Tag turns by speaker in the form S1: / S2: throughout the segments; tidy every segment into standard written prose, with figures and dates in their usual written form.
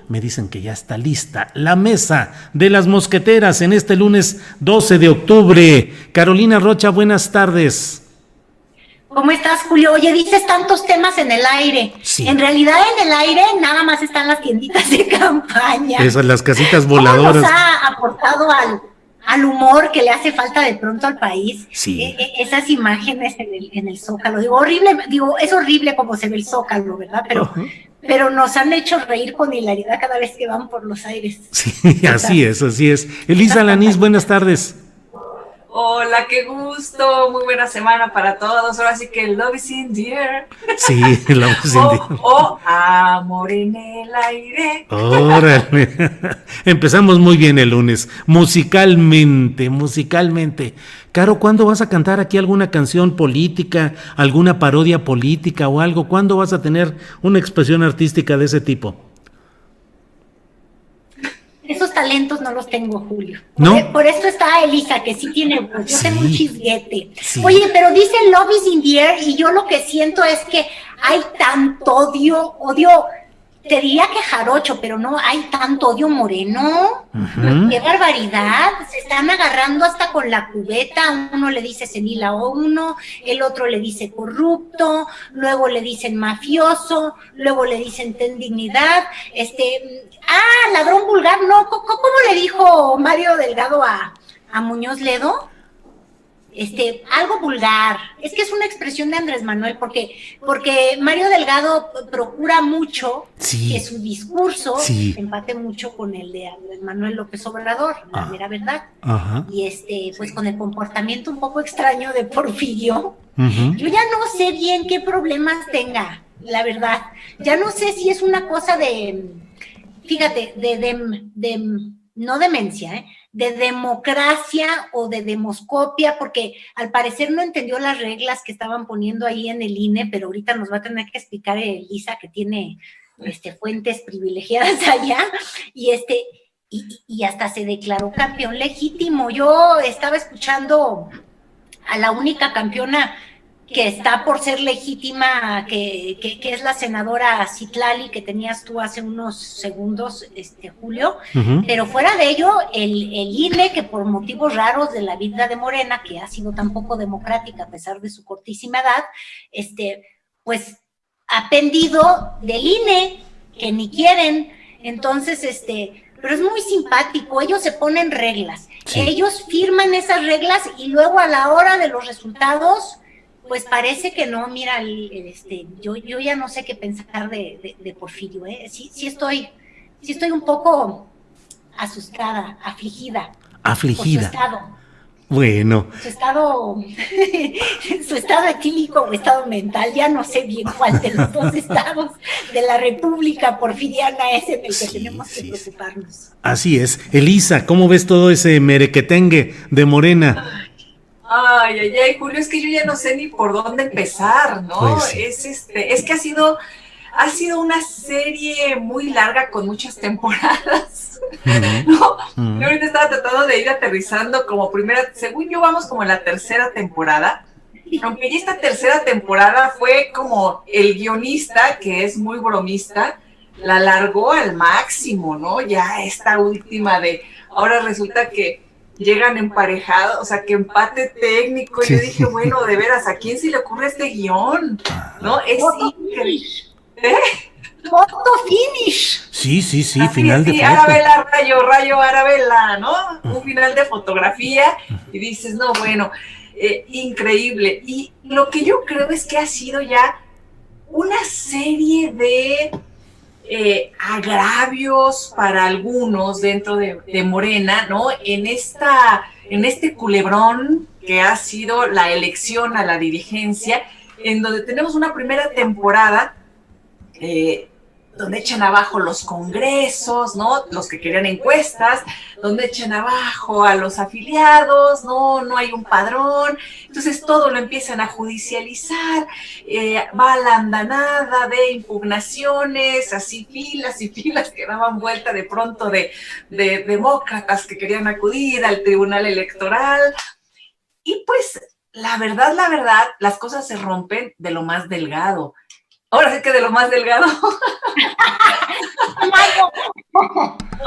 S1: me dicen que ya está lista la mesa de las mosqueteras en este lunes 12 de octubre. Carolina Rocha, buenas tardes.
S2: ¿Cómo estás, Julio? Oye, dices tantos temas en el aire.
S1: Sí.
S2: En realidad, en el aire nada más están las tienditas de campaña.
S1: Esas, las casitas
S2: ¿Cómo
S1: voladoras.
S2: nos ha aportado al humor que le hace falta de pronto al país?
S1: Sí.
S2: Esas imágenes en el Zócalo. Es horrible como se ve el Zócalo, ¿verdad? Pero nos han hecho reír con hilaridad cada vez que van por los aires.
S1: Sí, así es. Elisa Lanís, buenas tardes.
S3: Hola, qué gusto, muy buena semana para todos. Ahora sí que love is in the air.
S1: Sí, love is in the air.
S3: Amor en el aire.
S1: Órale. Empezamos muy bien el lunes, musicalmente. Caro, ¿cuándo vas a cantar aquí alguna canción política, alguna parodia política o algo? ¿Cuándo vas a tener una expresión artística de ese tipo?
S2: Esos talentos no los tengo, Julio.
S1: ¿No?
S2: Por eso está Elisa, que sí tiene voz. Yo tengo un chisguete.
S1: Sí.
S2: Oye, pero dice Love is in the air, y yo lo que siento es que hay tanto odio, te diría que jarocho, pero no, hay tanto odio moreno.
S1: Uh-huh.
S2: ¡Qué barbaridad! Se están agarrando hasta con la cubeta. Uno le dice senil a uno, el otro le dice corrupto, luego le dicen mafioso, luego le dicen ten dignidad. Ladrón vulgar, no. ¿Cómo le dijo Mario Delgado a Muñoz Ledo? Algo vulgar. Es que es una expresión de Andrés Manuel, porque Mario Delgado procura mucho que su discurso empate mucho con el de Andrés Manuel López Obrador, la mera verdad.
S1: Ajá.
S2: Y pues con el comportamiento un poco extraño de Porfirio,
S1: uh-huh.
S2: yo ya no sé bien qué problemas tenga, la verdad. Ya no sé si es una cosa fíjate, no demencia, de democracia o de demoscopia, porque al parecer no entendió las reglas que estaban poniendo ahí en el INE, pero ahorita nos va a tener que explicar Elisa, que tiene fuentes privilegiadas allá, y hasta se declaró campeón legítimo. Yo estaba escuchando a la única campeona que está por ser legítima, que es la senadora Citlali, que tenías tú hace unos segundos, Julio, uh-huh. Pero fuera de ello, el INE, que por motivos raros de la vida de Morena, que ha sido tan poco democrática a pesar de su cortísima edad, pues ha pendido del INE, que ni quieren. Entonces, pero es muy simpático, ellos se ponen reglas, ellos firman esas reglas y luego a la hora de los resultados, pues parece que no. Mira, yo ya no sé qué pensar de Porfirio, sí estoy un poco asustada, afligida. Por su estado.
S1: Bueno.
S2: Su estado etílico o estado mental, ya no sé bien cuál de los dos estados de la República Porfiriana es en el que tenemos que preocuparnos.
S1: Así es. Elisa, ¿cómo ves todo ese merequetengue de Morena?
S3: Ay, Julio, es que yo ya no sé ni por dónde empezar, ¿no?
S1: Pues sí.
S3: Es que ha sido una serie muy larga con muchas temporadas, uh-huh. ¿No? Uh-huh. Yo ahorita estaba tratando de ir aterrizando según yo vamos como en la tercera temporada, aunque ya esta tercera temporada fue como el guionista, que es muy bromista, la alargó al máximo, ¿no? Ya esta última ahora resulta que llegan emparejados, o sea, que empate técnico. Sí. Yo dije, bueno, de veras, ¿a quién se le ocurre este guión? ¿No? Es increíble.
S2: Foto finish.
S1: Sí,
S3: así,
S1: final de foto.
S3: Arabella, rayo Arabella, ¿no? Un final de fotografía y dices, no, bueno, increíble. Y lo que yo creo es que ha sido ya una serie de agravios para algunos dentro de Morena, ¿no? En este culebrón que ha sido la elección a la dirigencia, en donde tenemos una primera temporada donde echan abajo los congresos, ¿no? Los que querían encuestas, donde echan abajo a los afiliados, no hay un padrón, entonces todo lo empiezan a judicializar, va la andanada de impugnaciones, así filas y filas que daban vuelta de pronto de demócratas que querían acudir al Tribunal Electoral, y pues la verdad, las cosas se rompen de lo más delgado. Ahora sí que de lo más delgado.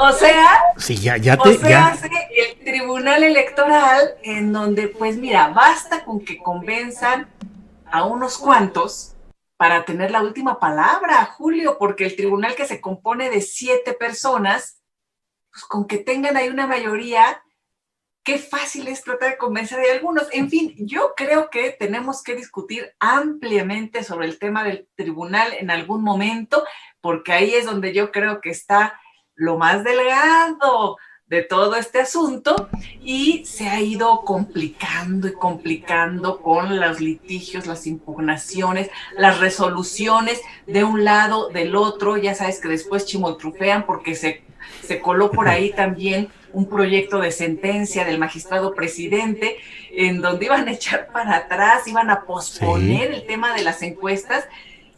S3: O sea,
S1: sí, ya.
S3: hace el Tribunal Electoral en donde, pues mira, basta con que convenzan a unos cuantos para tener la última palabra, Julio, porque el tribunal, que se compone de 7 personas, pues con que tengan ahí una mayoría, qué fácil es tratar de convencer a algunos. En fin, yo creo que tenemos que discutir ampliamente sobre el tema del tribunal en algún momento, porque ahí es donde yo creo que está lo más delgado de todo este asunto, y se ha ido complicando y complicando con los litigios, las impugnaciones, las resoluciones de un lado, del otro. Ya sabes que después chimoltrufean porque se coló por ahí también un proyecto de sentencia del magistrado presidente en donde iban a echar para atrás, iban a posponer el tema de las encuestas,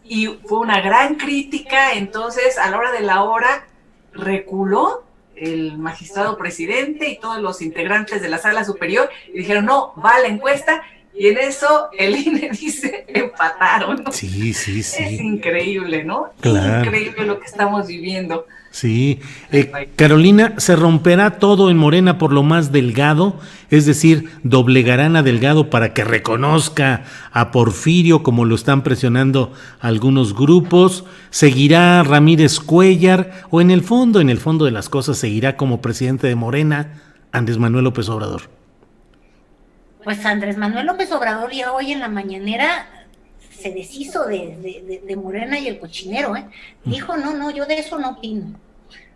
S3: y fue una gran crítica. Entonces, a la hora de la hora, reculó el magistrado presidente y todos los integrantes de la sala superior y dijeron, no, va la encuesta, y en eso el INE dice, empataron.
S1: Sí.
S3: Es increíble, ¿no?
S1: Claro.
S3: Increíble lo que estamos viviendo.
S1: Sí. Carolina, ¿se romperá todo en Morena por lo más delgado? Es decir, ¿doblegarán a Delgado para que reconozca a Porfirio, como lo están presionando algunos grupos? ¿Seguirá Ramírez Cuéllar? ¿O en el fondo de las cosas, seguirá como presidente de Morena Andrés Manuel López Obrador?
S2: Pues Andrés Manuel López Obrador ya hoy en la mañanera se deshizo de Morena y el cochinero, ¿eh? Dijo, no, yo de eso no opino,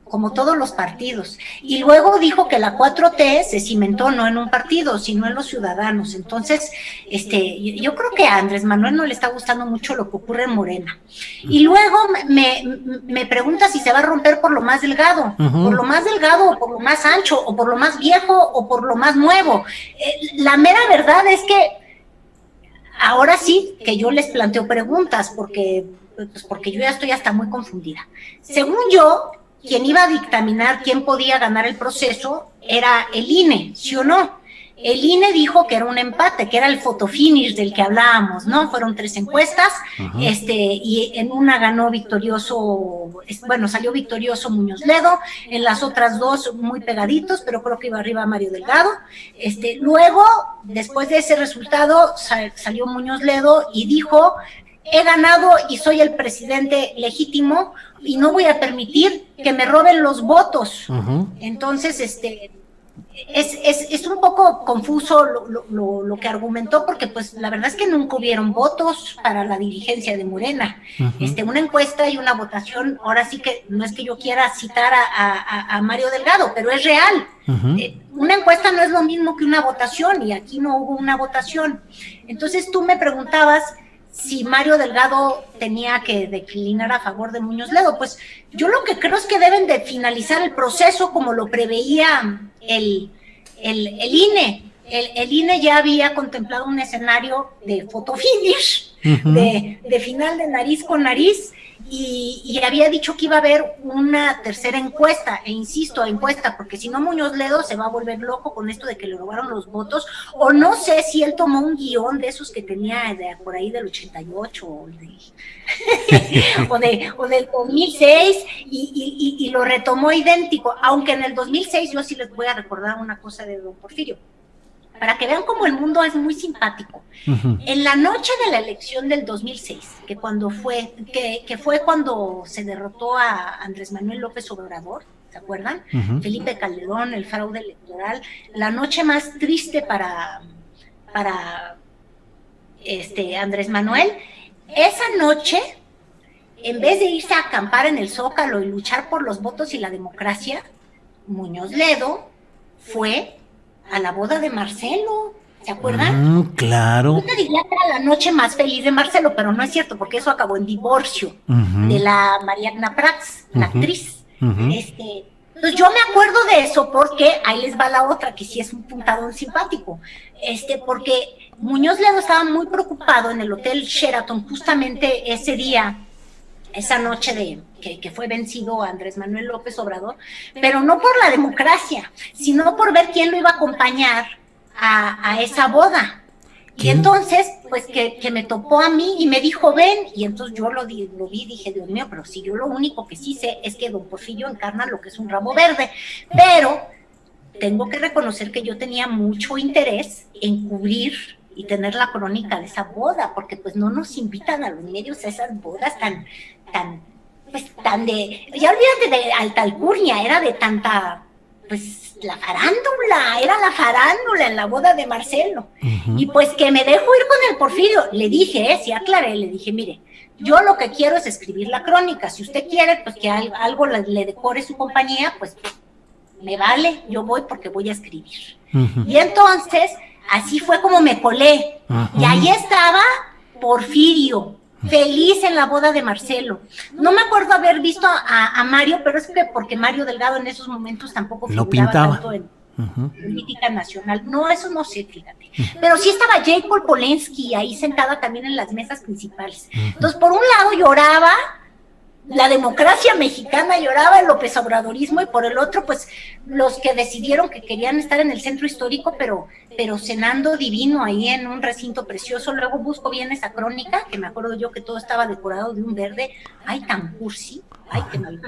S2: como todos los partidos. Y luego dijo que la 4T se cimentó no en un partido, sino en los ciudadanos. Entonces, yo creo que a Andrés Manuel no le está gustando mucho lo que ocurre en Morena. Y luego me pregunta si se va a romper por lo más delgado, por lo más delgado, o por lo más ancho, o por lo más viejo, o por lo más nuevo. La mera verdad es que ahora sí que yo les planteo preguntas, porque yo ya estoy hasta muy confundida. Según yo, quien iba a dictaminar quién podía ganar el proceso era el INE, ¿sí o no? El INE dijo que era un empate, que era el fotofinish del que hablábamos, ¿no? Fueron 3 encuestas, y en una salió victorioso Muñoz Ledo, en las otras 2 muy pegaditos, pero creo que iba arriba Mario Delgado. Luego, después de ese resultado, salió Muñoz Ledo y dijo, he ganado y soy el presidente legítimo y no voy a permitir que me roben los votos. Entonces, es un poco confuso lo que argumentó, porque pues la verdad es que nunca hubieron votos para la dirigencia de Morena. Una encuesta y una votación, ahora sí que no es que yo quiera citar a Mario Delgado, pero es real. Una encuesta no es lo mismo que una votación, y aquí no hubo una votación. Entonces tú me preguntabas si Mario Delgado tenía que declinar a favor de Muñoz Ledo. Pues yo lo que creo es que deben de finalizar el proceso como lo preveía el INE. El INE ya había contemplado un escenario de fotofinish, de final de nariz con nariz, y había dicho que iba a haber una tercera encuesta, e insisto, encuesta, porque si no Muñoz Ledo se va a volver loco con esto de que le robaron los votos, o no sé si él tomó un guión de esos que tenía por ahí del 88 o del 2006 y lo retomó idéntico, aunque en el 2006 yo sí les voy a recordar una cosa de don Porfirio, para que vean cómo el mundo es muy simpático. En la noche de la elección del 2006, que fue cuando se derrotó a Andrés Manuel López Obrador, ¿se acuerdan? Felipe Calderón, el fraude electoral, la noche más triste para Andrés Manuel. Esa noche, en vez de irse a acampar en el Zócalo y luchar por los votos y la democracia, Muñoz Ledo fue a la boda de Marcelo, ¿se acuerdan?
S1: Claro.
S2: Yo te diría que era la noche más feliz de Marcelo, pero no es cierto, porque eso acabó en divorcio de la Mariagna Prats, la actriz. Entonces yo me acuerdo de eso, porque ahí les va la otra, que sí es un puntadón simpático, porque Muñoz Ledo estaba muy preocupado en el Hotel Sheraton justamente ese día, esa noche que fue vencido Andrés Manuel López Obrador, pero no por la democracia, sino por ver quién lo iba a acompañar a esa boda. Y
S1: ¿Quién?
S2: entonces, pues que me topó a mí y me dijo, ven, y entonces yo lo vi, dije, Dios mío, pero si yo lo único que sí sé es que don Porfirio encarna lo que es un ramo verde, pero tengo que reconocer que yo tenía mucho interés en cubrir y tener la crónica de esa boda, porque pues no nos invitan a los medios a esas bodas tan de, ya olvídate de alta alcurnia, era de tanta, pues la farándula, era la farándula en la boda de Marcelo. Uh-huh. Y pues que me dejo ir con el Porfirio, le dije, sí aclaré, le dije, mire, yo lo que quiero es escribir la crónica, si usted quiere, pues que algo le decore su compañía, pues me vale, yo voy porque voy a escribir. Uh-huh. Y entonces, así fue como me colé, uh-huh. Y ahí estaba Porfirio, feliz en la boda de Marcelo. No me acuerdo haber visto a Mario, pero es que porque Mario Delgado en esos momentos tampoco figuraba tanto en política nacional. No, eso no sé, fíjate. Pero sí estaba Jake Polensky ahí sentada también en las mesas principales. Entonces, por un lado lloraba la democracia mexicana, lloraba el López Obradorismo, y por el otro, pues, los que decidieron que querían estar en el centro histórico, pero cenando divino ahí en un recinto precioso. Luego busco bien esa crónica, que me acuerdo yo que todo estaba decorado de un verde, ay, tan cursi, ay, qué mal.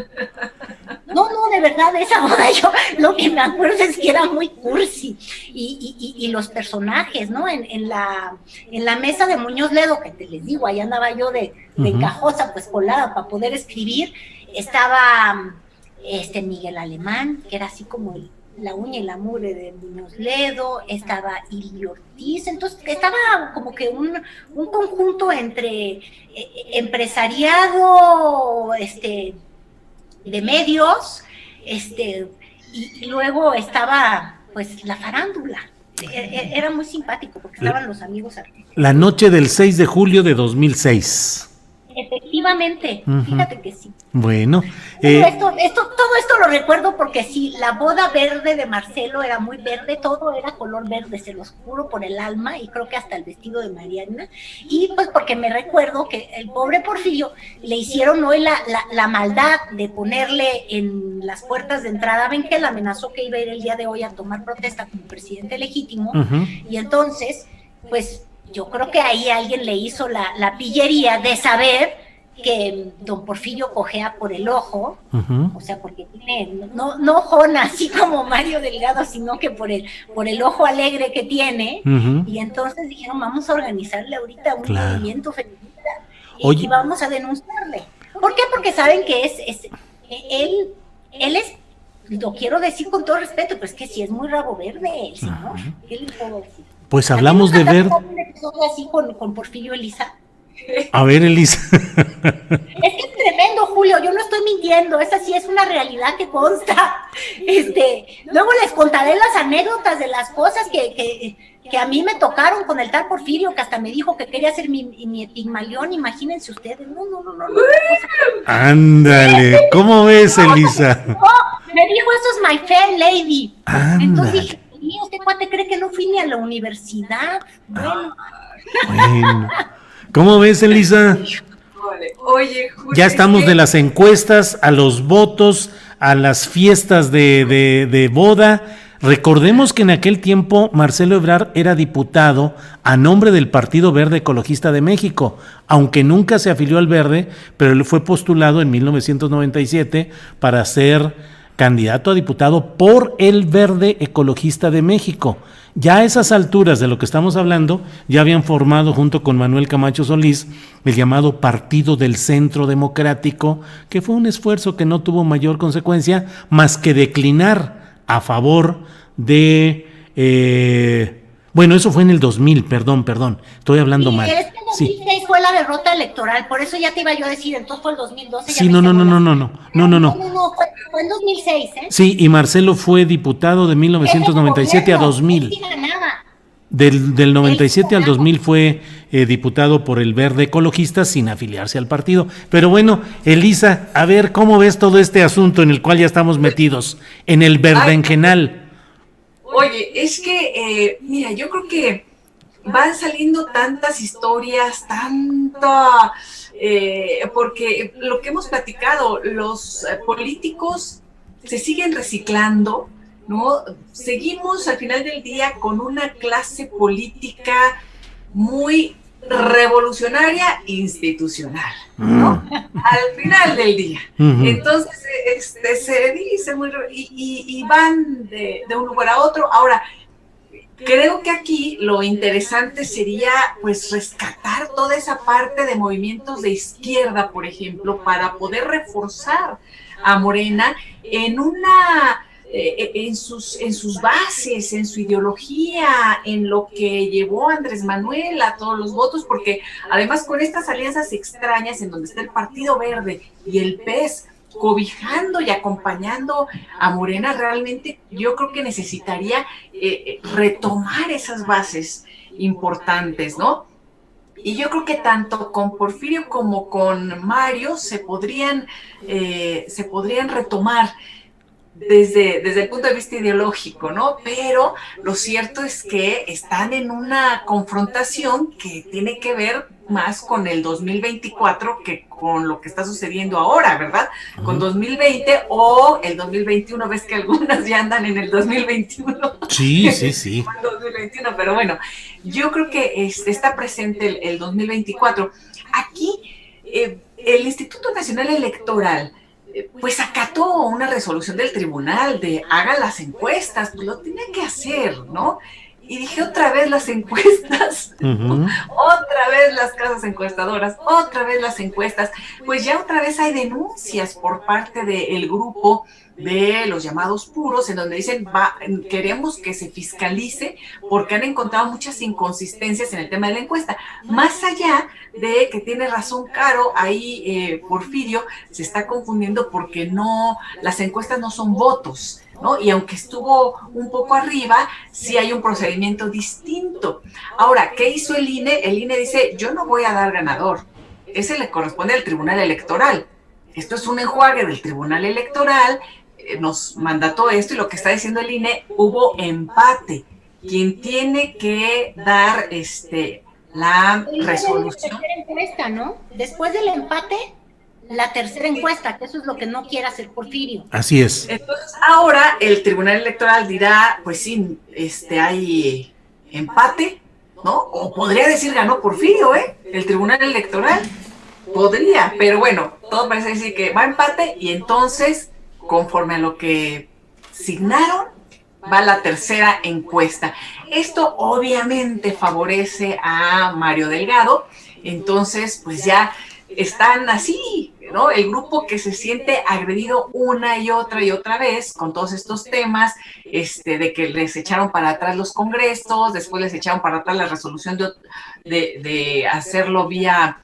S2: No, de verdad, esa boda yo lo que me acuerdo es que era muy cursi, y los personajes, ¿no? En la mesa de Muñoz Ledo, que te les digo, ahí andaba yo de encajosa, pues colada para poder escribir, estaba Miguel Alemán, que era así como la uña y la mugre de Muñoz Ledo, estaba Ili Ortiz, entonces estaba como que un conjunto entre empresariado, de medios, y luego estaba pues la farándula. Era muy simpático porque estaban los amigos artísticos.
S1: La noche del 6 de julio de 2006.
S2: Efectivamente, fíjate que sí.
S1: Bueno.
S2: Todo esto lo recuerdo porque sí, la boda verde de Marcelo era muy verde, todo era color verde, se los juro por el alma, y creo que hasta el vestido de Mariana, y pues porque me recuerdo que el pobre Porfirio le hicieron hoy la maldad de ponerle en las puertas de entrada, ven que él amenazó que iba a ir el día de hoy a tomar protesta como presidente legítimo, y entonces, pues yo creo que ahí alguien le hizo la pillería de saber que don Porfirio cojea por el ojo, o sea, porque tiene, no ojona así como Mario Delgado, sino que por el ojo alegre que tiene, y entonces dijeron, vamos a organizarle ahorita un movimiento feminista, y vamos a denunciarle. ¿Por qué? Porque saben que él es, lo quiero decir con todo respeto, pero es que sí es muy rabo verde el señor. ¿Qué le puedo decir?
S1: Pues hablamos de ver.
S2: Así con Porfirio, Elisa.
S1: A ver, Elisa.
S2: Es que es tremendo, Julio, yo no estoy mintiendo, esa sí es una realidad que consta. Luego les contaré las anécdotas de las cosas que a mí me tocaron con el tal Porfirio, que hasta me dijo que quería ser mi Pigmalión, imagínense ustedes. No.
S1: Ándale, ¿cómo ves, Elisa?
S2: No, me dijo, eso es my fair lady.
S1: Ándale.
S2: Entonces dije, ¿este cuate cree que no fui ni a la universidad? Bueno.
S1: ¿Cómo ves, Elisa?
S3: Oye, Julio,
S1: ya estamos de las encuestas a los votos, a las fiestas de boda. Recordemos que en aquel tiempo Marcelo Ebrard era diputado a nombre del Partido Verde Ecologista de México, aunque nunca se afilió al Verde, pero él fue postulado en 1997 para ser candidato a diputado por el Verde Ecologista de México. Ya a esas alturas de lo que estamos hablando, ya habían formado junto con Manuel Camacho Solís el llamado Partido del Centro Democrático, que fue un esfuerzo que no tuvo mayor consecuencia más que declinar a favor de... bueno, eso fue en el 2000, perdón, estoy hablando mal.
S2: Es que en 2006 fue la derrota electoral, por eso ya te iba yo a decir, entonces fue el 2012.
S1: Sí, no,
S2: fue en 2006, ¿eh?
S1: Sí, y Marcelo fue diputado de 1997 a 2000.
S2: Sí ganaba.
S1: Del 97 al 2000 fue diputado por el Verde Ecologista sin afiliarse al partido. Pero bueno, Elisa, a ver, ¿cómo ves todo este asunto en el cual ya estamos metidos, en el verdengenal?
S3: Oye, es que, mira, yo creo que van saliendo tantas historias, porque lo que hemos platicado, los políticos se siguen reciclando, ¿no? Seguimos al final del día con una clase política muy revolucionaria institucional, ¿no? Al final del día. Entonces, se dice y van de un lugar a otro. Ahora, creo que aquí lo interesante sería pues rescatar toda esa parte de movimientos de izquierda, por ejemplo, para poder reforzar a Morena en una en sus bases, en su ideología, en lo que llevó a Andrés Manuel a todos los votos, porque además con estas alianzas extrañas en donde está el Partido Verde y el PES cobijando y acompañando a Morena, realmente yo creo que necesitaría retomar esas bases importantes, ¿no? Y yo creo que tanto con Porfirio como con Mario se podrían retomar desde el punto de vista ideológico, ¿no? Pero lo cierto es que están en una confrontación que tiene que ver más con el 2024 que con lo que está sucediendo ahora, ¿verdad? Con 2020 o el 2021, ves que algunas ya andan en el 2021.
S1: Sí, sí, sí.
S3: 2021, pero bueno, yo creo que está presente el 2024. Aquí, el Instituto Nacional Electoral pues acató una resolución del tribunal de hagan las encuestas, pues lo tenía que hacer, ¿no? Y dije otra vez las encuestas, otra vez las casas encuestadoras, otra vez las encuestas, pues ya otra vez hay denuncias por parte del grupo de los llamados puros, en donde dicen, queremos que se fiscalice porque han encontrado muchas inconsistencias en el tema de la encuesta. Más allá de que tiene razón Caro, ahí Porfirio se está confundiendo porque las encuestas no son votos, ¿no? Y aunque estuvo un poco arriba, sí hay un procedimiento distinto. Ahora, ¿qué hizo el INE? El INE dice, yo no voy a dar ganador. Ese le corresponde al Tribunal Electoral. Esto es un enjuague del Tribunal Electoral, nos mandató esto y lo que está diciendo el INE, hubo empate. Quien tiene que dar la resolución.
S2: La tercera encuesta, ¿no? Después del empate, la tercera encuesta, que eso es lo que no quiere hacer Porfirio.
S1: Así es.
S3: Entonces, ahora el Tribunal Electoral dirá, pues sí, hay empate, ¿no? O podría decir ganó Porfirio, el Tribunal Electoral. Podría, pero bueno, todo parece decir que va a empate y entonces, conforme a lo que signaron, va la tercera encuesta. Esto obviamente favorece a Mario Delgado, entonces pues ya están así, ¿no? El grupo que se siente agredido una y otra vez con todos estos temas, de que les echaron para atrás los congresos, después les echaron para atrás la resolución de hacerlo vía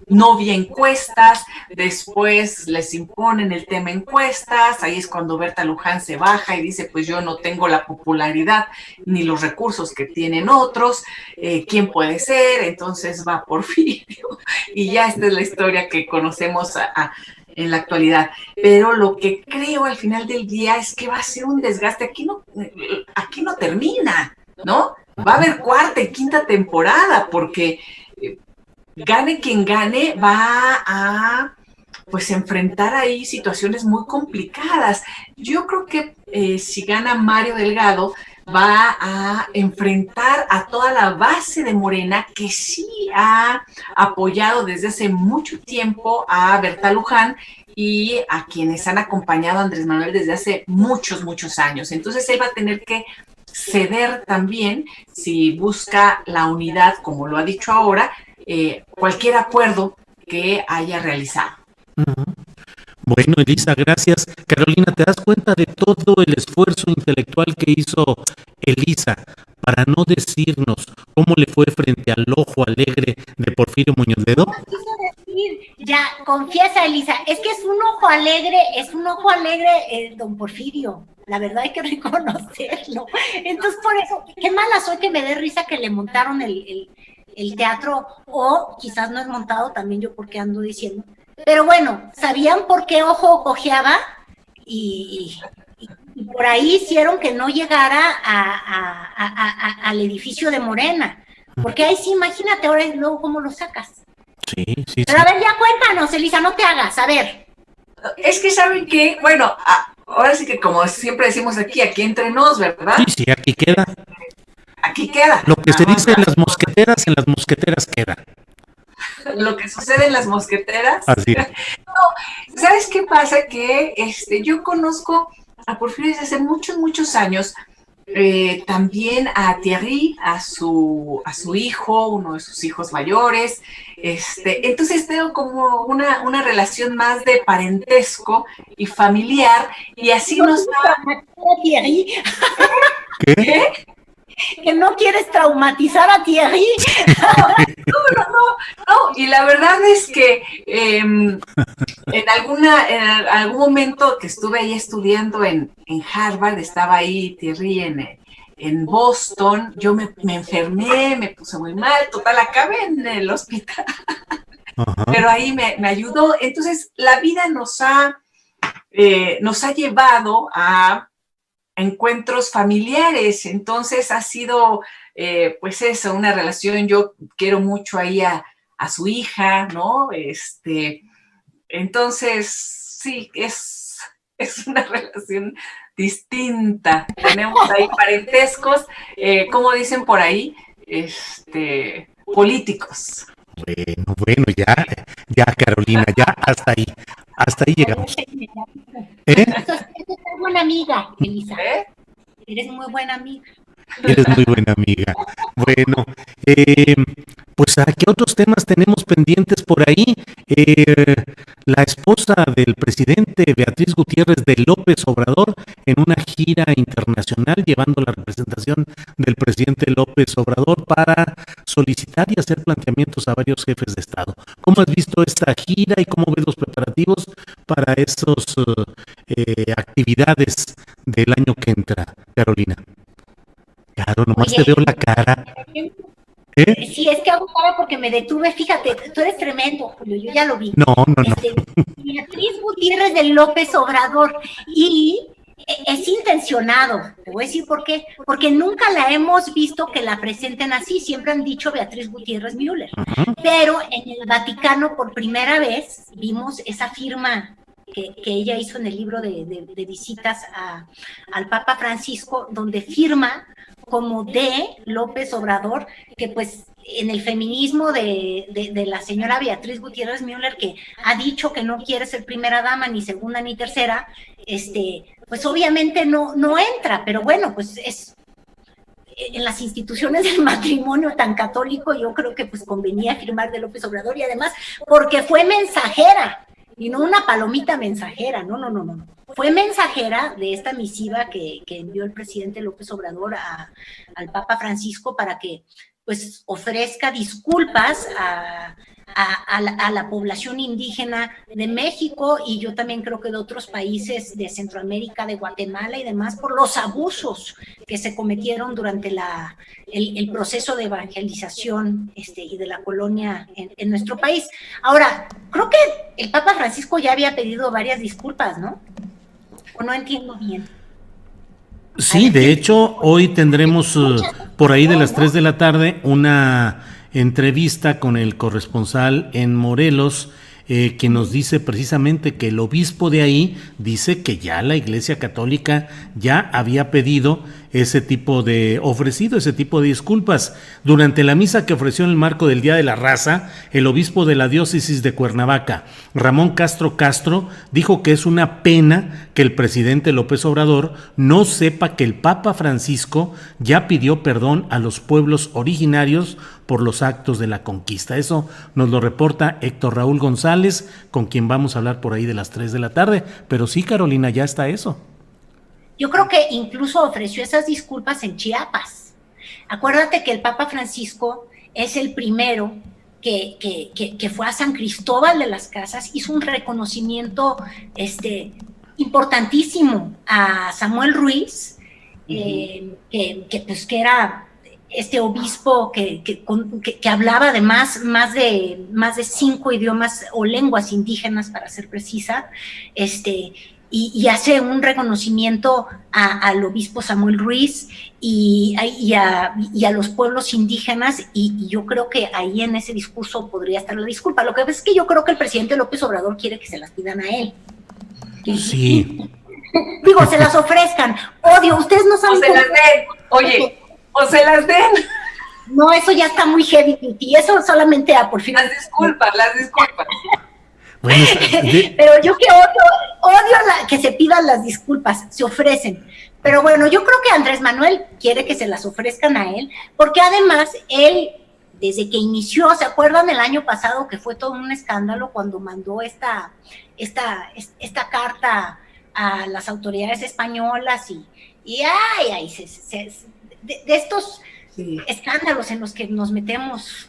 S3: no vía encuestas, después les imponen el tema encuestas, ahí es cuando Berta Luján se baja y dice, pues yo no tengo la popularidad ni los recursos que tienen otros, ¿quién puede ser? Entonces va Porfirio, y ya esta es la historia que conocemos en la actualidad. Pero lo que creo al final del día es que va a ser un desgaste, aquí no termina, ¿no? Va a haber cuarta y quinta temporada, porque gane quien gane, va a pues enfrentar ahí situaciones muy complicadas. Yo creo que si gana Mario Delgado, va a enfrentar a toda la base de Morena que sí ha apoyado desde hace mucho tiempo a Berta Luján y a quienes han acompañado a Andrés Manuel desde hace muchos años. Entonces él va a tener que ceder también si busca la unidad, como lo ha dicho ahora, cualquier acuerdo que haya realizado.
S1: Bueno, Elisa, gracias. Carolina, ¿te das cuenta de todo el esfuerzo intelectual que hizo Elisa para no decirnos cómo le fue frente al ojo alegre de Porfirio Muñoz Ledo?
S2: No quiso decir, ya, confiesa, Elisa, es que es un ojo alegre, don Porfirio. La verdad hay que reconocerlo. Entonces, por eso, qué mala soy que me dé risa que le montaron el teatro, o quizás no es montado, también yo porque ando diciendo. Pero bueno, sabían por qué ojo cojeaba y por ahí hicieron que no llegara al edificio de Morena. Porque ahí sí, imagínate ahora y luego cómo lo sacas.
S1: Sí.
S2: Pero a ver, ya cuéntanos, Elisa, no te hagas, a ver.
S3: Es que saben que, bueno, ahora sí que como siempre decimos aquí entre nos, ¿verdad?
S1: Sí, aquí
S3: aquí queda.
S1: Lo que se dice en las mosqueteras queda.
S3: Lo que sucede en las mosqueteras.
S1: Así es.
S3: No, ¿sabes qué pasa? Que yo conozco a Porfirio desde hace muchos, muchos años. También a Thierry, a su hijo, uno de sus hijos mayores. Entonces tengo como una relación más de parentesco y familiar, y así nos va.
S2: Thierry,
S1: ¿Qué?
S2: que no quieres traumatizar a Thierry.
S3: No, y la verdad es que en algún momento que estuve ahí estudiando en Harvard, estaba ahí Thierry en Boston, yo me enfermé, me puse muy mal, total, acabé en el hospital,
S1: Ajá.
S3: pero ahí me ayudó. Entonces, la vida nos ha llevado a encuentros familiares, entonces ha sido, pues eso, una relación. Yo quiero mucho ahí a su hija, ¿no? Entonces, sí, es una relación distinta. Tenemos ahí parentescos, como dicen por ahí, políticos.
S1: Bueno, ya, Carolina, ya hasta ahí llegamos.
S2: Eres muy buena amiga, Elisa.
S3: ¿Eh?
S2: Eres muy buena amiga.
S1: Eres muy buena amiga. Bueno, pues ¿qué otros temas tenemos pendientes por ahí? La esposa del presidente, Beatriz Gutiérrez de López Obrador, en una gira internacional llevando la representación del presidente López Obrador para solicitar y hacer planteamientos a varios jefes de Estado. ¿Cómo has visto esta gira y cómo ves los preparativos para esas actividades del año que entra, Carolina? Claro, nomás
S2: Oye,
S1: te veo la cara.
S2: Sí, es que hago cara porque me detuve. Fíjate, tú eres tremendo, Julio, yo ya lo vi.
S1: No.
S2: Beatriz Gutiérrez de López Obrador, y es intencionado. Te voy a decir por qué. Porque nunca la hemos visto que la presenten así. Siempre han dicho Beatriz Gutiérrez Müller.
S1: Uh-huh.
S2: Pero en el Vaticano, por primera vez, vimos esa firma que ella hizo en el libro de visitas al Papa Francisco, donde firma como de López Obrador, que pues en el feminismo de la señora Beatriz Gutiérrez Müller, que ha dicho que no quiere ser primera dama, ni segunda, ni tercera, pues obviamente no entra, pero bueno, pues es en las instituciones del matrimonio tan católico, yo creo que pues convenía firmar de López Obrador, y además porque fue mensajera, y no una palomita mensajera, no. Fue mensajera de esta misiva que envió el presidente López Obrador al Papa Francisco para que pues ofrezca disculpas a la población indígena de México, y yo también creo que de otros países de Centroamérica, de Guatemala y demás, por los abusos que se cometieron durante el proceso de evangelización y de la colonia en nuestro país. Ahora, creo que el Papa Francisco ya había pedido varias disculpas, ¿no? O no entiendo bien.
S1: Sí, de hecho, hoy tendremos por ahí de las 3 de la tarde una entrevista con el corresponsal en Morelos, que nos dice precisamente que el obispo de ahí dice que ya la Iglesia Católica ya había pedido ofrecido ese tipo de disculpas. Durante la misa que ofreció en el marco del Día de la Raza, el obispo de la diócesis de Cuernavaca, Ramón Castro, dijo que es una pena que el presidente López Obrador no sepa que el Papa Francisco ya pidió perdón a los pueblos originarios por los actos de la conquista. Eso nos lo reporta Héctor Raúl González, con quien vamos a hablar por ahí de las 3 de la tarde. Pero sí, Carolina, ya está eso.
S2: Yo creo que incluso ofreció esas disculpas en Chiapas. Acuérdate que el Papa Francisco es el primero que fue a San Cristóbal de las Casas, hizo un reconocimiento importantísimo a Samuel Ruiz, que era este obispo que hablaba de más de 5 idiomas o lenguas indígenas, para ser precisa, y hace un reconocimiento al obispo Samuel Ruiz y a los pueblos indígenas, y yo creo que ahí en ese discurso podría estar la disculpa. Lo que pasa es que yo creo que el presidente López Obrador quiere que se las pidan a él.
S1: Sí.
S2: Digo, se las ofrezcan. Ustedes no saben.
S3: O se las den. Oye, o se las den.
S2: No, eso ya está muy heavy duty, eso solamente a Porfirio.
S3: Las disculpas.
S1: Bueno,
S2: Pero yo que odio que se pidan las disculpas, se ofrecen. Pero bueno, yo creo que Andrés Manuel quiere que se las ofrezcan a él, porque además él, desde que inició, ¿se acuerdan el año pasado que fue todo un escándalo cuando mandó esta carta a las autoridades españolas y de estos escándalos en los que nos metemos?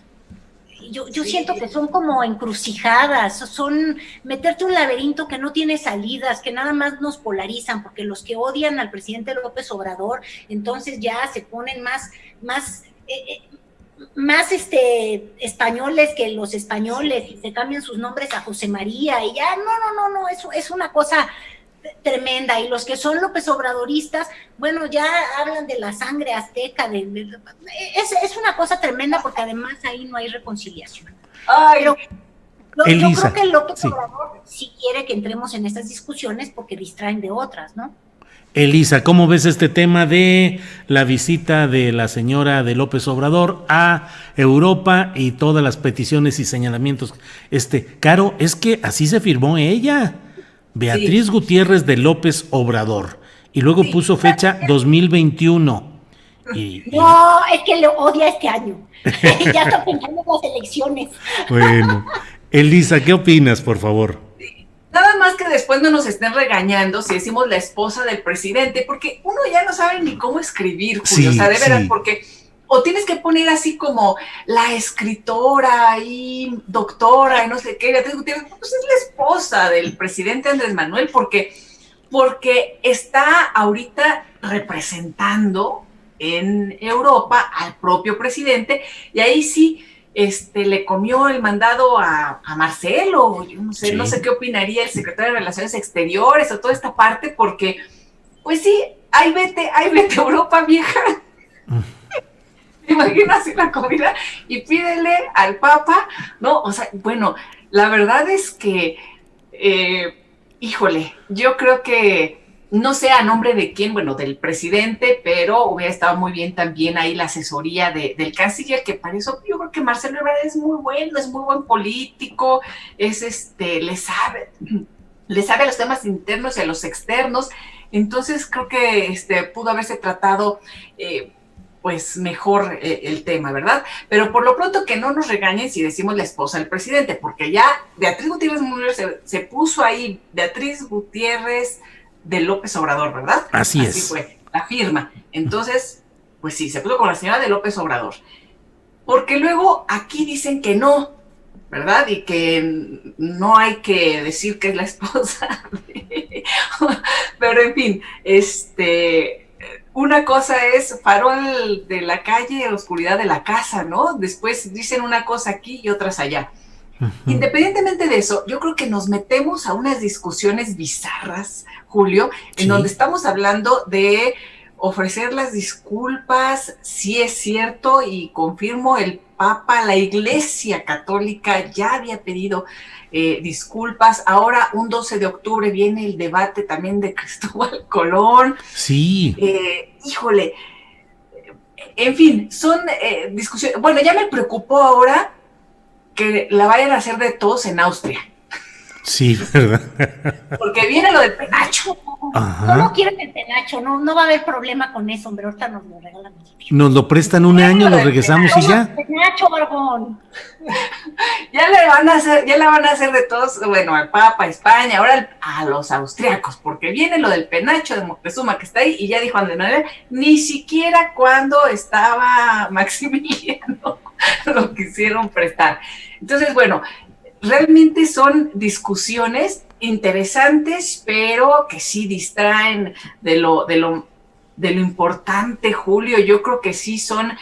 S2: Yo siento que son como encrucijadas, son meterte un laberinto que no tiene salidas, que nada más nos polarizan, porque los que odian al presidente López Obrador, entonces ya se ponen más españoles que los españoles, y se cambian sus nombres a José María, y ya, no, eso es una cosa tremenda. Y los que son López Obradoristas, bueno, ya hablan de la sangre azteca, es una cosa tremenda, porque además ahí no hay reconciliación. Pero yo creo que López Obrador sí quiere que entremos en estas discusiones porque distraen de otras, ¿no?
S1: Elisa, ¿cómo ves este tema de la visita de la señora de López Obrador a Europa y todas las peticiones y señalamientos? Caro, es que así se firmó ella, Beatriz Gutiérrez de López Obrador, y luego puso fecha 2021.
S2: No, es que le odia este año. Ya está pensando en las elecciones.
S1: Bueno, Elisa, ¿qué opinas, por favor?
S3: Nada más que después no nos estén regañando si decimos la esposa del presidente, porque uno ya no sabe ni cómo escribir, Julio, o sea, de veras, porque o tienes que poner así como la escritora y doctora y no sé qué, pues es la esposa del presidente Andrés Manuel, porque está ahorita representando en Europa al propio presidente, y ahí sí le comió el mandado a Marcelo. Yo no sé qué opinaría el secretario de Relaciones Exteriores o toda esta parte, porque pues sí, ahí vete a Europa, vieja. ¿Te imaginas la comida? Y pídele al Papa, ¿no? O sea, bueno, la verdad es que híjole, yo creo que no sé a nombre de quién, bueno, del presidente, pero hubiera estado muy bien también ahí la asesoría del canciller, que para eso yo creo que Marcelo Ebrard es muy bueno, es muy buen político, le sabe a los temas internos y a los externos. Entonces creo que pudo haberse tratado pues mejor el tema, ¿verdad? Pero por lo pronto que no nos regañen si decimos la esposa del presidente, porque ya Beatriz Gutiérrez Müller se puso ahí, Beatriz Gutiérrez de López Obrador, ¿verdad?
S1: Así es.
S3: Fue, la firma. Entonces, pues sí, se puso con la señora de López Obrador. Porque luego aquí dicen que no, ¿verdad? Y que no hay que decir que es la esposa. Pero en fin, una cosa es farol de la calle, oscuridad de la casa, ¿no? Después dicen una cosa aquí y otras allá. Independientemente de eso, yo creo que nos metemos a unas discusiones bizarras, Julio, en donde estamos hablando de ofrecer las disculpas, sí es cierto, y confirmo, el Papa, la Iglesia Católica ya había pedido disculpas. Ahora, un 12 de octubre viene el debate también de Cristóbal Colón.
S1: Sí.
S3: Híjole, en fin, son discusiones. Bueno, ya me preocupó ahora que la vayan a hacer de todos en Austria.
S1: Sí, ¿verdad?
S3: Porque viene lo del penacho.
S2: Ajá. No quieren el penacho, no va a haber problema con eso, hombre, ahorita nos lo regalan.
S1: Nos lo prestan un año, lo regresamos y ya.
S2: Penacho, barbón.
S3: Ya la van a hacer de todos, bueno, al Papa, a España, ahora a los austriacos, porque viene lo del penacho de Moctezuma que está ahí, y ya dijo Andrés Manuel, ni siquiera cuando estaba Maximiliano lo quisieron prestar. Entonces, bueno, realmente son discusiones interesantes, pero que sí distraen de lo importante, Julio. Yo creo que sí son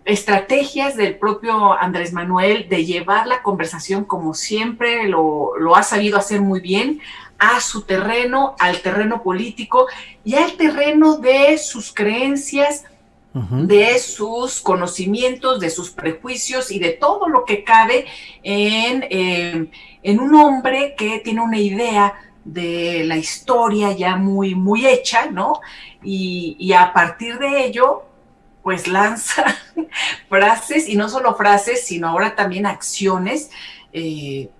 S3: estrategias del propio Andrés Manuel de llevar la conversación, como siempre lo ha sabido hacer muy bien, a su terreno, al terreno político y al terreno de sus creencias, de sus conocimientos, de sus prejuicios y de todo lo que cabe en un hombre que tiene una idea de la historia ya muy, muy hecha, ¿no? Y a partir de ello, pues lanza frases, y no solo frases, sino ahora también acciones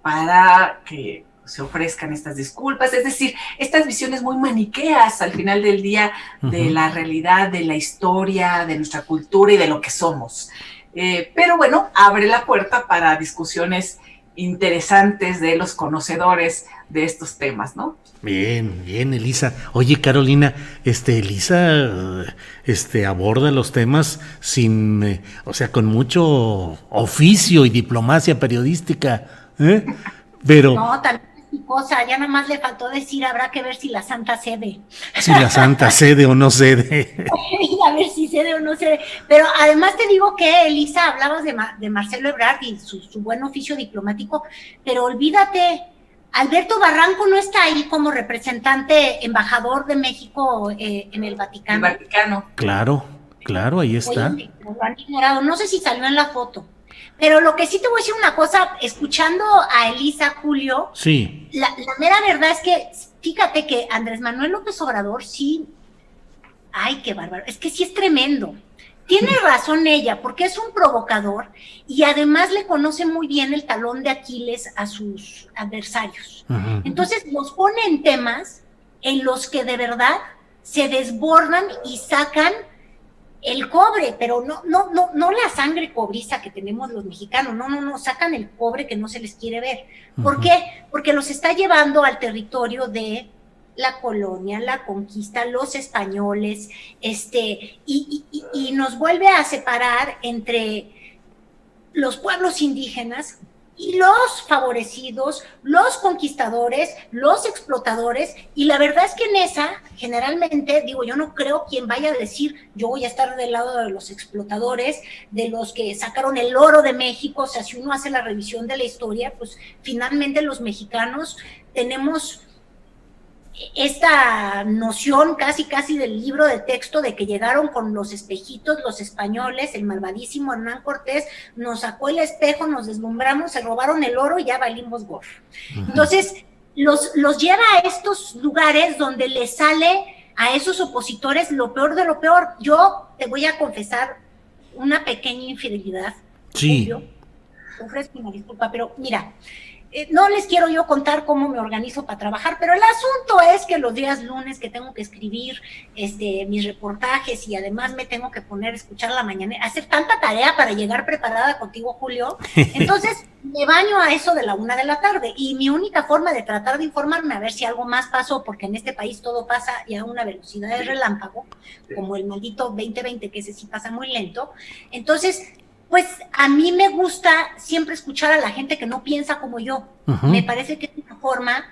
S3: para que se ofrezcan estas disculpas, es decir, estas visiones muy maniqueas al final del día de la realidad, de la historia, de nuestra cultura y de lo que somos. Pero bueno, abre la puerta para discusiones interesantes de los conocedores de estos temas, ¿no?
S1: Bien, bien, Elisa. Oye, Carolina, Elisa, aborda los temas sin, o sea, con mucho oficio y diplomacia periodística, ¿eh? Pero
S2: No, también es mi cosa, ya nada más le faltó decir, habrá que ver si la Santa cede.
S1: si la Santa cede o no cede.
S2: A ver si cede o no cede. Pero además te digo que, Elisa, hablabas de Marcelo Ebrard y su buen oficio diplomático, pero olvídate, Alberto Barranco no está ahí como representante, embajador de México en el Vaticano.
S3: El Vaticano.
S1: Claro, ahí está.
S2: Oye, lo han ignorado, no sé si salió en la foto. Pero lo que sí te voy a decir una cosa, escuchando a Elisa, Julio,
S1: Sí.
S2: la mera verdad es que, fíjate que Andrés Manuel López Obrador sí, ay, qué bárbaro, es que sí es tremendo. Tiene razón ella, porque es un provocador y además le conoce muy bien el talón de Aquiles a sus adversarios. Entonces los pone en temas en los que de verdad se desbordan y sacan el cobre, pero no la sangre cobriza que tenemos los mexicanos, no, sacan el cobre que no se les quiere ver. ¿Por qué? Porque los está llevando al territorio de la colonia, la conquista, los españoles, y nos vuelve a separar entre los pueblos indígenas y los favorecidos, los conquistadores, los explotadores, y la verdad es que en esa, generalmente, digo, yo no creo quien vaya a decir, yo voy a estar del lado de los explotadores, de los que sacaron el oro de México. O sea, si uno hace la revisión de la historia, pues finalmente los mexicanos tenemos esta noción casi del libro de texto de que llegaron con los espejitos los españoles, el malvadísimo Hernán Cortés nos sacó el espejo, nos deslumbramos, se robaron el oro y ya valimos gorro. Entonces los lleva a estos lugares donde les sale a esos opositores lo peor de lo peor. Yo te voy a confesar una pequeña infidelidad.
S1: Sí.
S2: Ofrezco una disculpa, pero mira, no les quiero yo contar cómo me organizo para trabajar, pero el asunto es que los días lunes que tengo que escribir mis reportajes y además me tengo que poner a escuchar la mañana, hacer tanta tarea para llegar preparada contigo, Julio, entonces me baño a eso de la 1 de la tarde y mi única forma de tratar de informarme a ver si algo más pasó, porque en este país todo pasa y a una velocidad de relámpago, como el maldito 2020, que ese sí pasa muy lento. Entonces, pues a mí me gusta siempre escuchar a la gente que no piensa como yo. Me parece que es una forma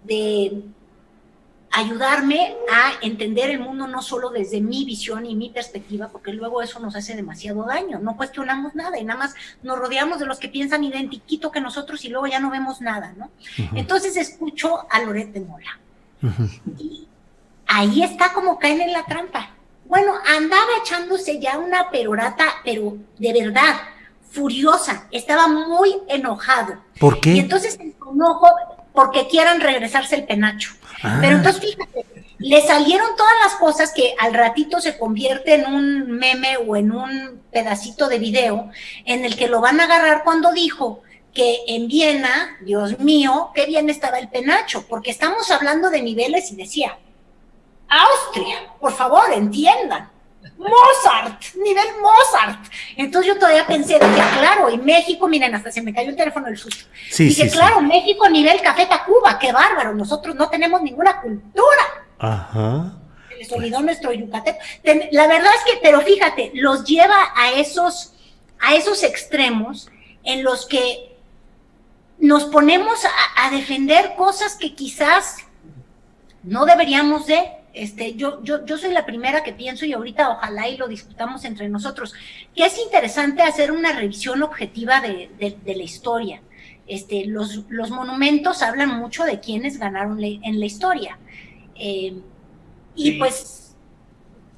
S2: de ayudarme a entender el mundo no solo desde mi visión y mi perspectiva, porque luego eso nos hace demasiado daño. No cuestionamos nada y nada más nos rodeamos de los que piensan idéntico que nosotros y luego ya no vemos nada, ¿no? Entonces escucho a Loret de Mola. Y ahí está como caen en la trampa. Bueno, andaba echándose ya una perorata, pero de verdad, furiosa, estaba muy enojado.
S1: ¿Por qué?
S2: Y entonces se enojó porque quieran regresarse el penacho. Pero entonces fíjate, le salieron todas las cosas que al ratito se convierte en un meme o en un pedacito de video en el que lo van a agarrar cuando dijo que en Viena, Dios mío, qué bien estaba el penacho, porque estamos hablando de niveles y decía, Austria, por favor, entiendan. Mozart, nivel Mozart. Entonces yo todavía pensé, dije, claro, y México, miren, hasta se me cayó el teléfono del susto. Dije, claro, México nivel Café Tacuba, qué bárbaro, nosotros no tenemos ninguna cultura.
S1: Ajá.
S2: Se les olvidó nuestro Yucatán. La verdad es que, pero fíjate, los lleva a esos extremos en los que nos ponemos a defender cosas que quizás no deberíamos de. Yo soy la primera que pienso, y ahorita ojalá y lo discutamos entre nosotros, que es interesante hacer una revisión objetiva de la historia. Los monumentos hablan mucho de quienes ganaron en la historia. Y pues,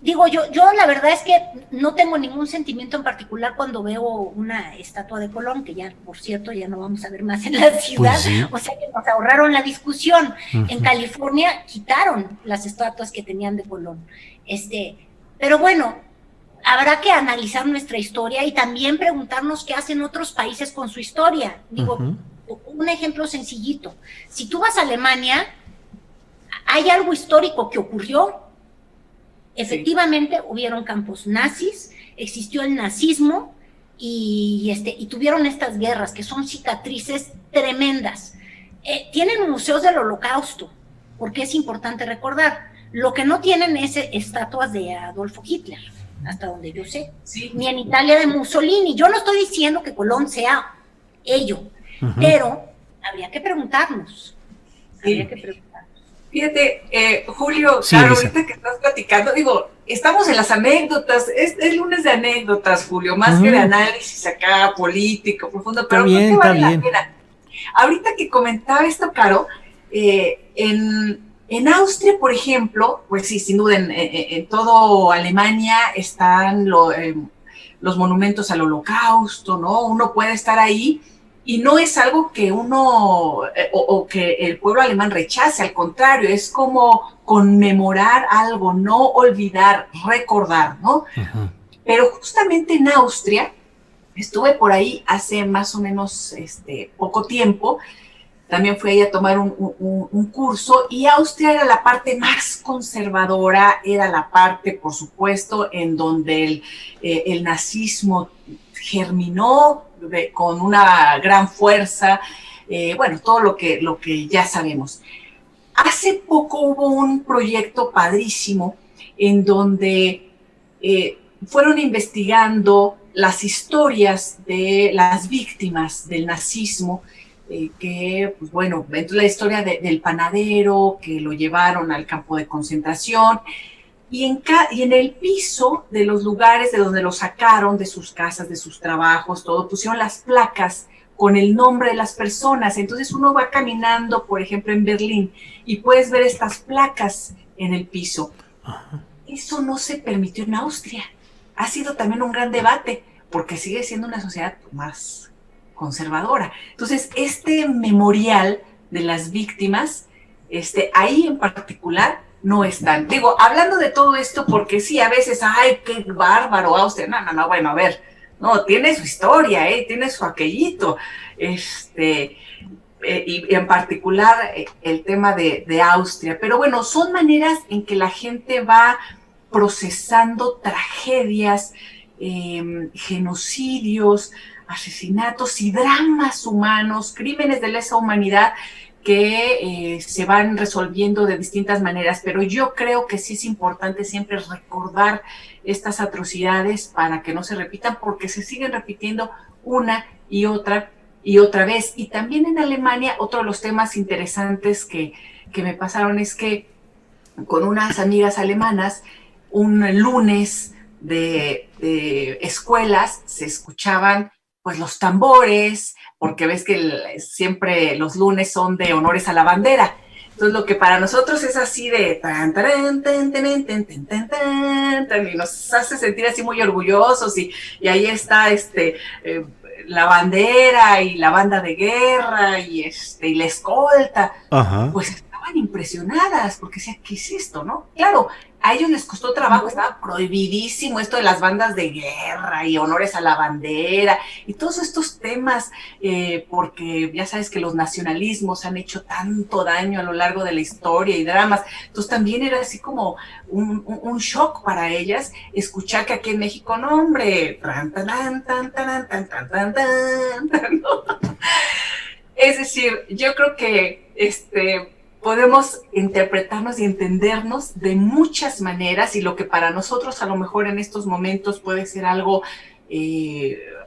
S2: digo, yo la verdad es que no tengo ningún sentimiento en particular cuando veo una estatua de Colón, que ya, por cierto, ya no vamos a ver más en la ciudad, pues sí. O sea que nos ahorraron la discusión. En California quitaron las estatuas que tenían de Colón. Pero bueno, habrá que analizar nuestra historia y también preguntarnos qué hacen otros países con su historia. Digo, un ejemplo sencillito. Si tú vas a Alemania, hay algo histórico que ocurrió. Efectivamente, hubieron campos nazis, existió el nazismo y tuvieron estas guerras que son cicatrices tremendas. Tienen museos del Holocausto, porque es importante recordar. Lo que no tienen es estatuas de Adolfo Hitler, hasta donde yo sé, ni en Italia de Mussolini. Yo no estoy diciendo que Colón sea ello, pero habría que preguntarnos.
S3: Fíjate, Julio, claro, ahorita que estás platicando, digo, estamos en las anécdotas, es lunes de anécdotas, Julio, más que de análisis acá político, profundo, pero creo que vale la pena. Ahorita que comentaba esto, Caro, en Austria, por ejemplo, pues sí, sin duda, en todo Alemania están los monumentos al Holocausto, ¿no? Uno puede estar ahí y no es algo que uno o que el pueblo alemán rechace, al contrario, es como conmemorar algo, no olvidar, recordar, ¿no? Pero justamente en Austria, estuve por ahí hace más o menos poco tiempo. También fui ahí a tomar un curso y Austria era la parte más conservadora, era la parte, por supuesto, en donde el nazismo germinó con una gran fuerza, bueno, todo lo que ya sabemos. Hace poco hubo un proyecto padrísimo en donde fueron investigando las historias de las víctimas del nazismo, que, pues bueno, dentro de la historia del panadero, que lo llevaron al campo de concentración, y en el piso de los lugares de donde lo sacaron, de sus casas, de sus trabajos, todo, pusieron las placas con el nombre de las personas. Entonces uno va caminando, por ejemplo, en Berlín, y puedes ver estas placas en el piso. Eso no se permitió en Austria. Ha sido también un gran debate, porque sigue siendo una sociedad más conservadora. Entonces, este memorial de las víctimas, ahí en particular, no están. Digo, hablando de todo esto, porque sí, a veces, ¡ay, qué bárbaro Austria! No, bueno, a ver, no, tiene su historia, tiene su aquellito, y en particular el tema de Austria. Pero bueno, son maneras en que la gente va procesando tragedias, genocidios, asesinatos y dramas humanos, crímenes de lesa humanidad que se van resolviendo de distintas maneras, pero yo creo que sí es importante siempre recordar estas atrocidades para que no se repitan, porque se siguen repitiendo una y otra vez. Y también en Alemania, otro de los temas interesantes que me pasaron es que con unas amigas alemanas, un lunes de escuelas se escuchaban pues los tambores, porque ves que siempre los lunes son de honores a la bandera. Entonces lo que para nosotros es así de tan, tan, tan, tan, tan, tan, tan, tan, tan, y nos hace sentir así muy orgullosos, y ahí está la bandera y la banda de guerra y la escolta. Pues estaban impresionadas porque decían, ¿qué es esto, no? Claro, a ellos les costó trabajo, estaba prohibidísimo esto de las bandas de guerra y honores a la bandera y todos estos temas, porque ya sabes que los nacionalismos han hecho tanto daño a lo largo de la historia y dramas. Entonces también era así como un shock para ellas escuchar que aquí en México, no hombre, tan, tan, tan, tan, tan, tan, tan, tan, tan, ¿no? Es decir, yo creo que podemos interpretarnos y entendernos de muchas maneras, y lo que para nosotros a lo mejor en estos momentos puede ser algo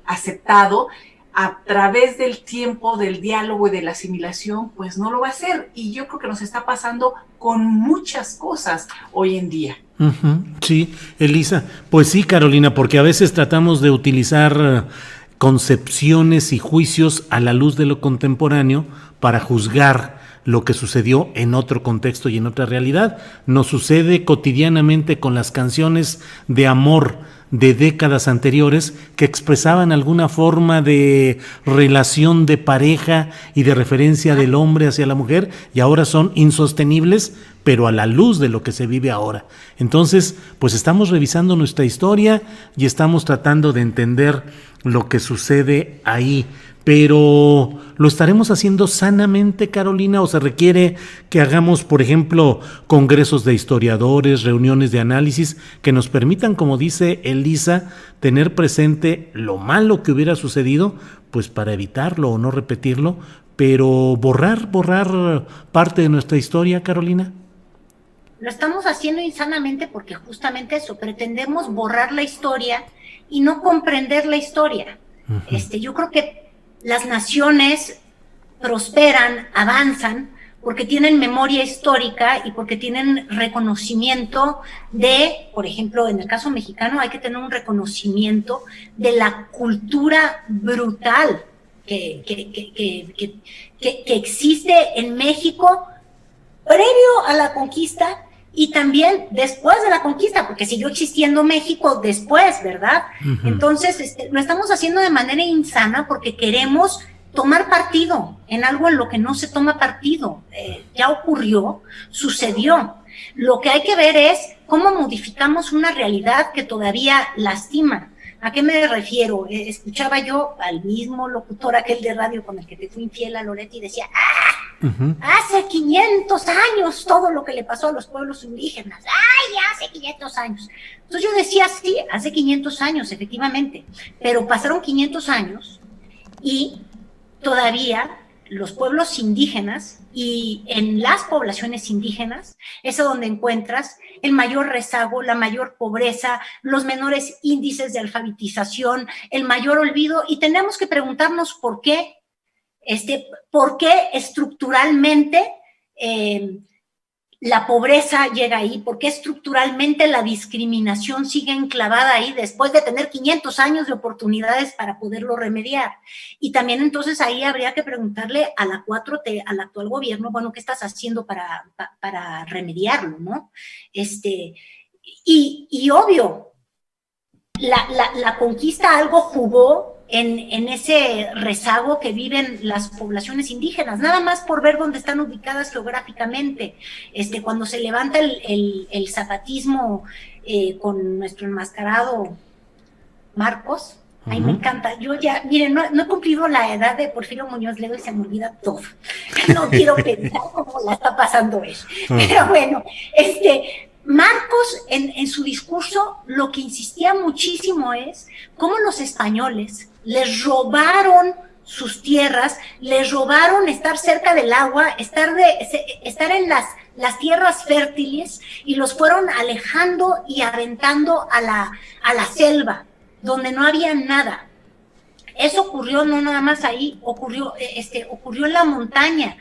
S3: aceptado, a través del tiempo, del diálogo y de la asimilación, pues no lo va a ser. Y yo creo que nos está pasando con muchas cosas hoy en día.
S1: Sí, Elisa. Pues sí, Carolina, porque a veces tratamos de utilizar concepciones y juicios a la luz de lo contemporáneo para juzgar lo que sucedió en otro contexto y en otra realidad. Nos sucede cotidianamente con las canciones de amor de décadas anteriores que expresaban alguna forma de relación de pareja y de referencia del hombre hacia la mujer, y ahora son insostenibles, pero a la luz de lo que se vive ahora. Entonces, pues estamos revisando nuestra historia y estamos tratando de entender lo que sucede ahí. Pero ¿lo estaremos haciendo sanamente, Carolina, o se requiere que hagamos, por ejemplo, congresos de historiadores, reuniones de análisis que nos permitan, como dice Elisa, tener presente lo malo que hubiera sucedido, pues para evitarlo o no repetirlo, pero borrar parte de nuestra historia, Carolina?
S2: Lo estamos haciendo insanamente porque justamente eso, pretendemos borrar la historia y no comprender la historia. Yo creo que las naciones prosperan, avanzan, porque tienen memoria histórica y porque tienen reconocimiento de, por ejemplo, en el caso mexicano hay que tener un reconocimiento de la cultura brutal que existe en México previo a la conquista y también después de la conquista, porque siguió existiendo México después, ¿verdad? Entonces, lo estamos haciendo de manera insana porque queremos tomar partido en algo en lo que no se toma partido. Ya ocurrió, sucedió. Lo que hay que ver es cómo modificamos una realidad que todavía lastima. ¿A qué me refiero? Escuchaba yo al mismo locutor aquel de radio con el que te fui infiel a Loretti y decía, hace 500 años todo lo que le pasó a los pueblos indígenas. ¡Ay, hace 500 años! Entonces yo decía, sí, hace 500 años, efectivamente, pero pasaron 500 años y todavía los pueblos indígenas y en las poblaciones indígenas es a donde encuentras el mayor rezago, la mayor pobreza, los menores índices de alfabetización, el mayor olvido, y tenemos que preguntarnos por qué estructuralmente la pobreza llega ahí, por qué estructuralmente la discriminación sigue enclavada ahí después de tener 500 años de oportunidades para poderlo remediar. Y también entonces ahí habría que preguntarle a la 4T, al actual gobierno, bueno, ¿qué estás haciendo para remediarlo, no? Y obvio, la conquista algo jugó en ese rezago que viven las poblaciones indígenas, nada más por ver dónde están ubicadas geográficamente. Cuando se levanta el zapatismo con nuestro enmascarado Marcos, ay, me encanta. Yo ya, miren, no he cumplido la edad de Porfirio Muñoz Ledo y se me olvida todo. No quiero pensar cómo la está pasando él. Pero bueno, Marcos en su discurso lo que insistía muchísimo es cómo los españoles les robaron sus tierras, les robaron estar cerca del agua, estar en las tierras fértiles y los fueron alejando y aventando a la selva, donde no había nada. Eso ocurrió no nada más ahí, ocurrió en la montaña.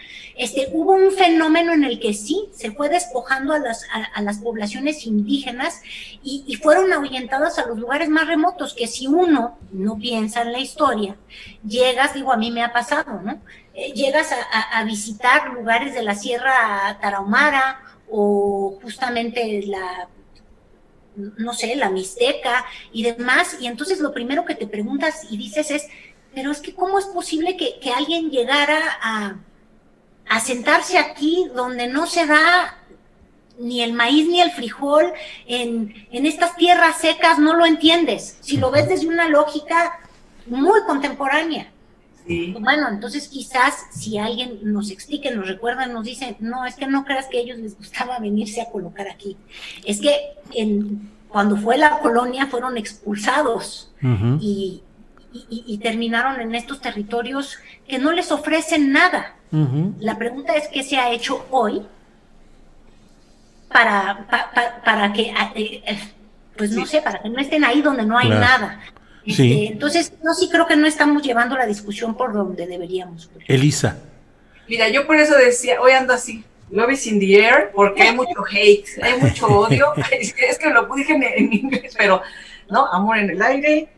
S2: Hubo un fenómeno en el que sí se fue despojando a las poblaciones indígenas y fueron ahuyentadas a los lugares más remotos, que si uno no piensa en la historia, llegas, digo, a mí me ha pasado, ¿no? Llegas a visitar lugares de la Sierra Tarahumara o justamente la Mixteca y demás, y entonces lo primero que te preguntas y dices es, pero es que ¿cómo es posible que alguien llegara a sentarse aquí donde no se da ni el maíz ni el frijol, en estas tierras secas? No lo entiendes, si lo ves desde una lógica muy contemporánea. Sí. Bueno, entonces quizás si alguien nos explique, nos recuerda, nos dice, no, es que no creas que a ellos les gustaba venirse a colocar aquí. Es que cuando fue la colonia fueron expulsados y terminaron en estos territorios que no les ofrecen nada. La pregunta es qué se ha hecho hoy para que, pues no sé, para que no estén ahí donde no hay nada. Sí. Entonces, sí creo que no estamos llevando la discusión por donde deberíamos.
S1: Elisa.
S3: Mira, yo por eso decía, hoy ando así, love is in the air, porque hay mucho hate, hay mucho odio, es que lo dije en inglés, pero, ¿no? Amor en el aire,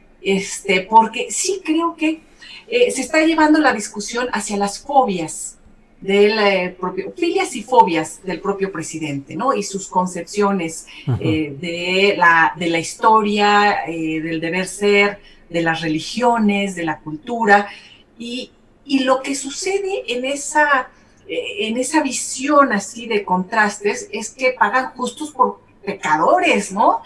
S3: porque sí creo que se está llevando la discusión hacia las fobias, del propio, filias y fobias del propio presidente, ¿no? Y sus concepciones de la historia, del deber ser, de las religiones, de la cultura, y lo que sucede en esa visión así de contrastes es que pagan justos por pecadores, ¿no?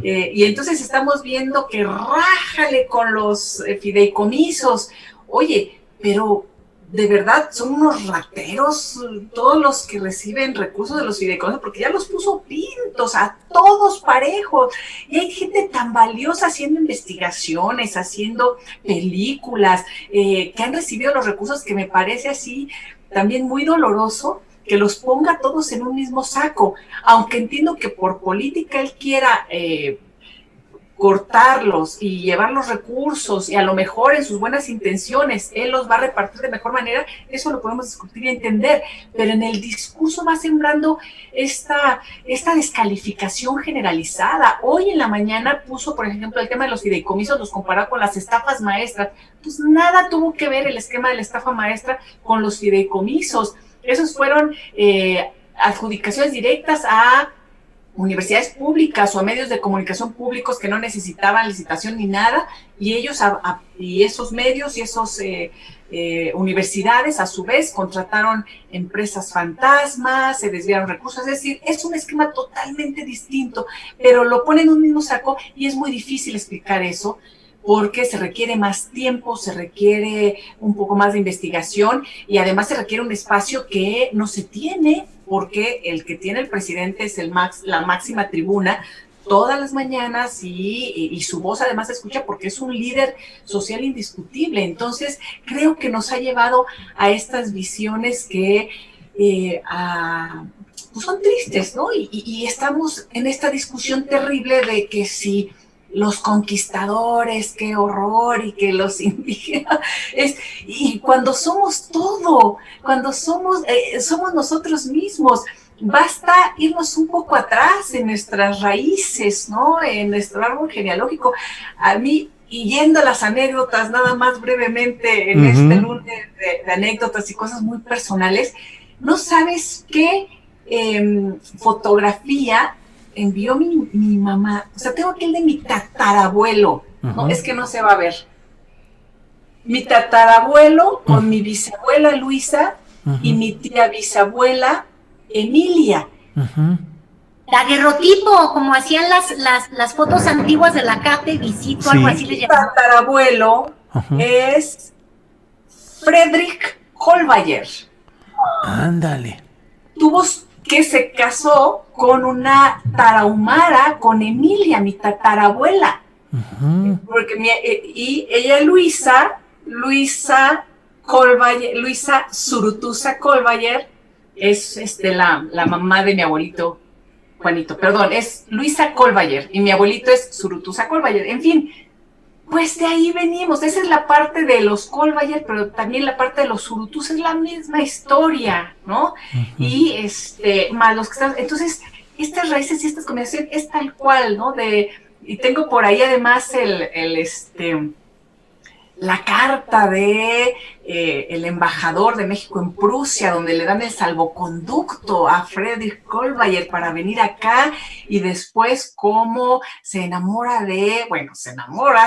S3: Y entonces estamos viendo que rájale con los fideicomisos. Oye, pero de verdad son unos rateros todos los que reciben recursos de los fideicomisos, porque ya los puso pintos a todos parejos. Y hay gente tan valiosa haciendo investigaciones, haciendo películas, que han recibido los recursos, que me parece así también muy doloroso que los ponga todos en un mismo saco, aunque entiendo que por política él quiera cortarlos y llevar los recursos, y a lo mejor en sus buenas intenciones él los va a repartir de mejor manera. Eso lo podemos discutir y entender, pero en el discurso va sembrando esta descalificación generalizada. Hoy en la mañana puso, por ejemplo, el tema de los fideicomisos, los comparó con las estafas maestras. Pues nada tuvo que ver el esquema de la estafa maestra con los fideicomisos. Esos fueron adjudicaciones directas a universidades públicas o a medios de comunicación públicos que no necesitaban licitación ni nada, y ellos y esos medios y esos universidades a su vez contrataron empresas fantasmas, se desviaron recursos. Es decir, es un esquema totalmente distinto, pero lo ponen en un mismo saco y es muy difícil explicar eso, porque se requiere más tiempo, se requiere un poco más de investigación, y además se requiere un espacio que no se tiene, porque el que tiene el presidente es la máxima tribuna todas las mañanas, y su voz además se escucha porque es un líder social indiscutible. Entonces creo que nos ha llevado a estas visiones que pues son tristes, ¿no? Y estamos en esta discusión terrible de que si los conquistadores, qué horror, y que los indígenas, y cuando somos todo, cuando somos nosotros mismos. Basta irnos un poco atrás en nuestras raíces, ¿no? En nuestro árbol genealógico. A mí, y yendo a las anécdotas, nada más brevemente, en este lunes de anécdotas y cosas muy personales, no sabes qué fotografía envió mi mamá. O sea, tengo aquí el de mi tatarabuelo, ¿no? Es que no se va a ver. Mi tatarabuelo con mi bisabuela Luisa y mi tía bisabuela Emilia.
S2: Daguerrotipo, como hacían las fotos antiguas de la carta y visito, algo así le llamaban.
S3: Mi tatarabuelo es Friedrich Kohlbayer.
S1: Ándale.
S3: Que se casó con una tarahumara, con Emilia, mi tatarabuela. Porque y ella, Luisa Kohlbayer, Luisa Zurutuza Kohlbayer, es la mamá de mi abuelito Juanito, perdón, es Luisa Kohlbayer, y mi abuelito es Zurutuza Kohlbayer. En fin, pues de ahí venimos. Esa es la parte de los Kohlbayer, pero también la parte de los Zurutuza es la misma historia, ¿no? Y más los que están. Entonces, estas raíces y estas combinaciones es tal cual, ¿no? Y tengo por ahí además la carta de el embajador de México en Prusia, donde le dan el salvoconducto a Friedrich Kohlbayer para venir acá, y después cómo se enamora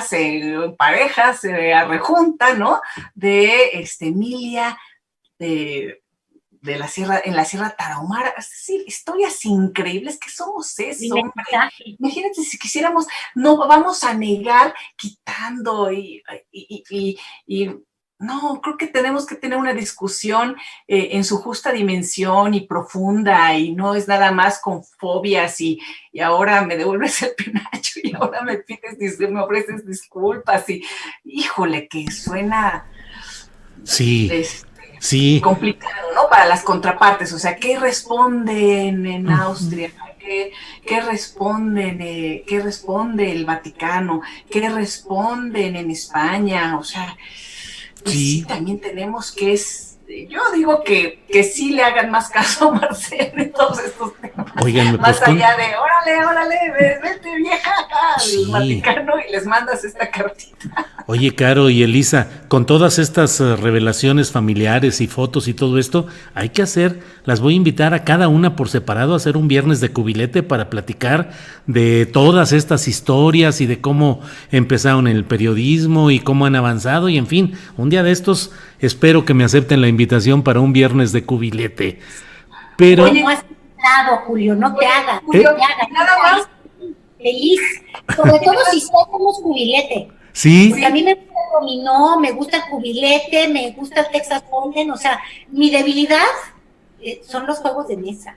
S3: se pareja, se arrejunta, ¿no? De Emilia, de la sierra, en la Sierra Tarahumara. Es decir, historias increíbles que somos eso. Imagínate si quisiéramos, no vamos a negar quitando y no, creo que tenemos que tener una discusión en su justa dimensión y profunda, y no es nada más con fobias y ahora me devuelves el penacho y ahora me ofreces disculpas, y híjole, que suena
S1: sí,
S3: complicado, ¿no? Para las contrapartes. O sea, ¿qué responden en Austria? ¿Qué responden? ¿Qué responde el Vaticano? ¿Qué responden en España? O sea, sí, también tenemos que yo digo que sí le hagan más caso a Marcelo en todos estos temas.
S1: Oigan,
S3: más allá de, órale, vete vieja al
S1: Sí.
S3: Vaticano y les mandas esta cartita.
S1: Oye, Caro y Elisa, con todas estas revelaciones familiares y fotos y todo esto, hay que las voy a invitar a cada una por separado a hacer un viernes de cubilete para platicar de todas estas historias y de cómo empezaron en el periodismo y cómo han avanzado y en fin, un día de estos espero que me acepten la invitación para un viernes de cubilete. Pero...
S2: Oye, no has pensado, Julio, no te hagas.
S3: Julio,
S2: no te hagas.
S3: nada más.
S2: Feliz, sobre todo si somos cubilete.
S1: sí,
S2: Porque a mí me gusta el dominó, me gusta el cubilete, me gusta el Texas Hold'em, o sea, mi debilidad son los juegos de mesa.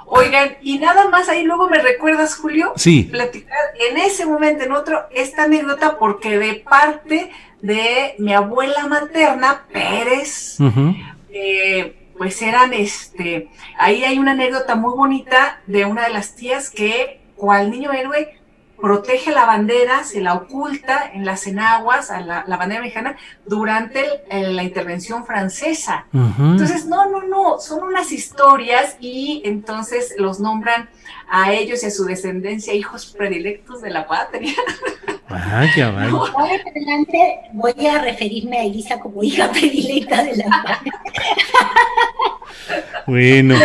S3: Oigan, y nada más ahí luego me recuerdas, Julio,
S1: Sí.
S3: platicar en ese momento, en otro, esta anécdota, porque de parte de mi abuela materna, Pérez,
S1: ujú,
S3: pues eran, ahí hay una anécdota muy bonita de una de las tías que, cual niño héroe, protege la bandera, se la oculta en las enaguas, a la bandera mexicana, durante la intervención francesa.
S1: ujú.
S3: Entonces, no, son unas historias y entonces los nombran a ellos y a su descendencia hijos predilectos de la patria.
S1: Vaya.
S2: Ahora en adelante voy a referirme a Elisa como hija predilecta de la patria.
S1: Bueno,